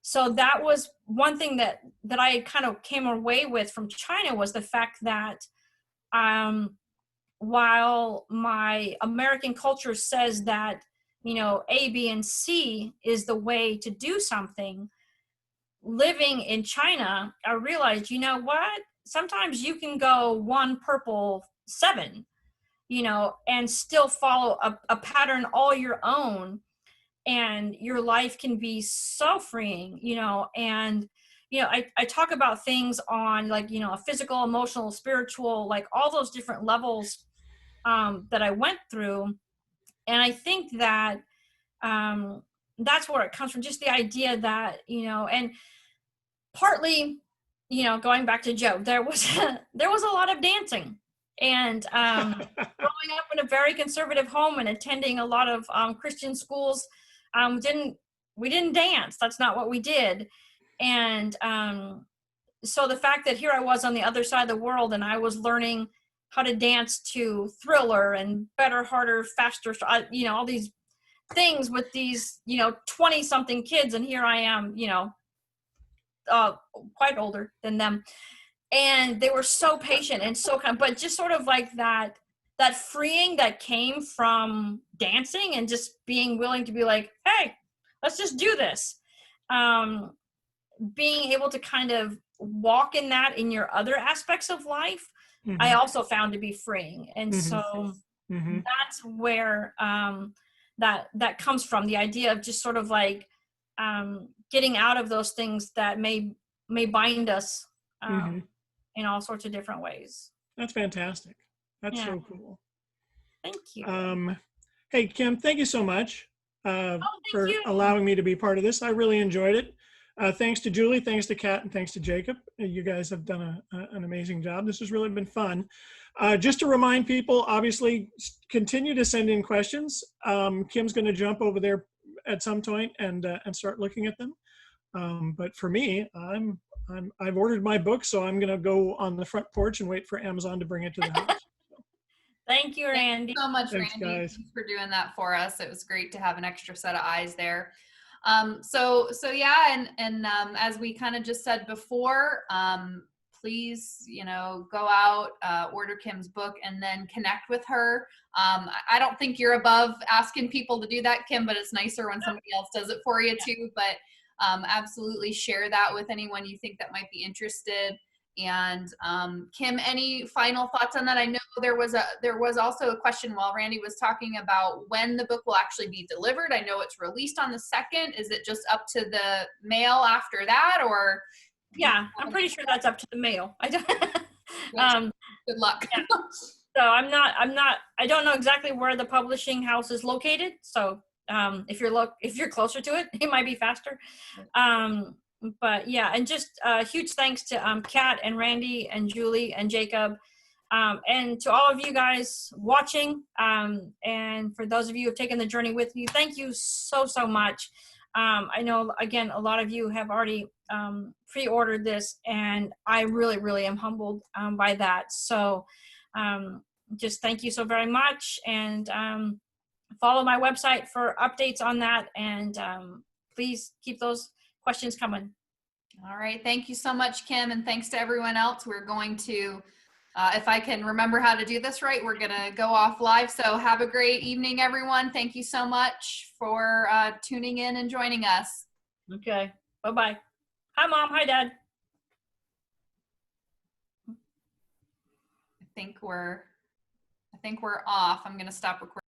so that was one thing that I kind of came away with from China, was the fact that while my American culture says that, you know, A, B, and C is the way to do something, living in China, I realized, you know what? Sometimes you can go 1 purple 7, you know, and still follow a pattern all your own. And your life can be so freeing, you know. And, you know, I talk about things on, like, you know, a physical, emotional, spiritual, like all those different levels that I went through. And I think that that's where it comes from, just the idea that, you know, and partly, you know, going back to Joe, there was a lot of dancing. And growing up in a very conservative home and attending a lot of Christian schools, we didn't dance. That's not what we did. And so the fact that here I was on the other side of the world, and I was learning how to dance to Thriller and Better, Harder, Faster, you know, all these things with these, you know, 20-something kids, and here I am, you know, quite older than them. And they were so patient and so kind, but just sort of like that freeing that came from dancing and just being willing to be like, hey, let's just do this. Being able to kind of walk in that in your other aspects of life, I also found to be freeing. And so that's where that comes from, the idea of just sort of like getting out of those things that may bind us in all sorts of different ways. That's fantastic. That's so cool. Thank you. Hey, Kim, thank you so much for you. allowing me to be part of this. I really enjoyed it. Thanks to Julie, thanks to Kat, and thanks to Jacob. You guys have done an amazing job. This has really been fun. Just to remind people, obviously, continue to send in questions. Kim's going to jump over there at some point and start looking at them. But for me, I've ordered my book, so I'm going to go on the front porch and wait for Amazon to bring it to the house. Thank you, Randy. Thank you so much, Thanks, Randy. guys. Thanks for doing that for us. It was great to have an extra set of eyes there. So yeah, and as we kind of just said before, please, you know, go out, order Kim's book, and then connect with her. I don't think you're above asking people to do that, Kim, but it's nicer when somebody else does it for you too. But absolutely share that with anyone you think that might be interested. And Kim, any final thoughts on that? I know there was also a question while Randy was talking about when the book will actually be delivered. I know it's released on the 2nd. Is it just up to the mail after that, or? Yeah, I'm pretty sure that's up to the mail. I don't. Good luck. Yeah. So I don't know exactly where the publishing house is located. So if you're closer to it, it might be faster. But yeah, and just huge thanks to Kat and Randy and Julie and Jacob, and to all of you guys watching, and for those of you who have taken the journey with me, thank you so much. I know, again, a lot of you have already pre-ordered this, and I really am humbled by that. So just thank you so very much, and follow my website for updates on that, and please keep those questions coming. All right. Thank you so much, Kim. And thanks to everyone else. We're going to, if I can remember how to do this right, we're going to go off live. So have a great evening, everyone. Thank you so much for tuning in and joining us. Okay. Bye-bye. Hi, Mom. Hi, Dad. I think we're off. I'm going to stop recording.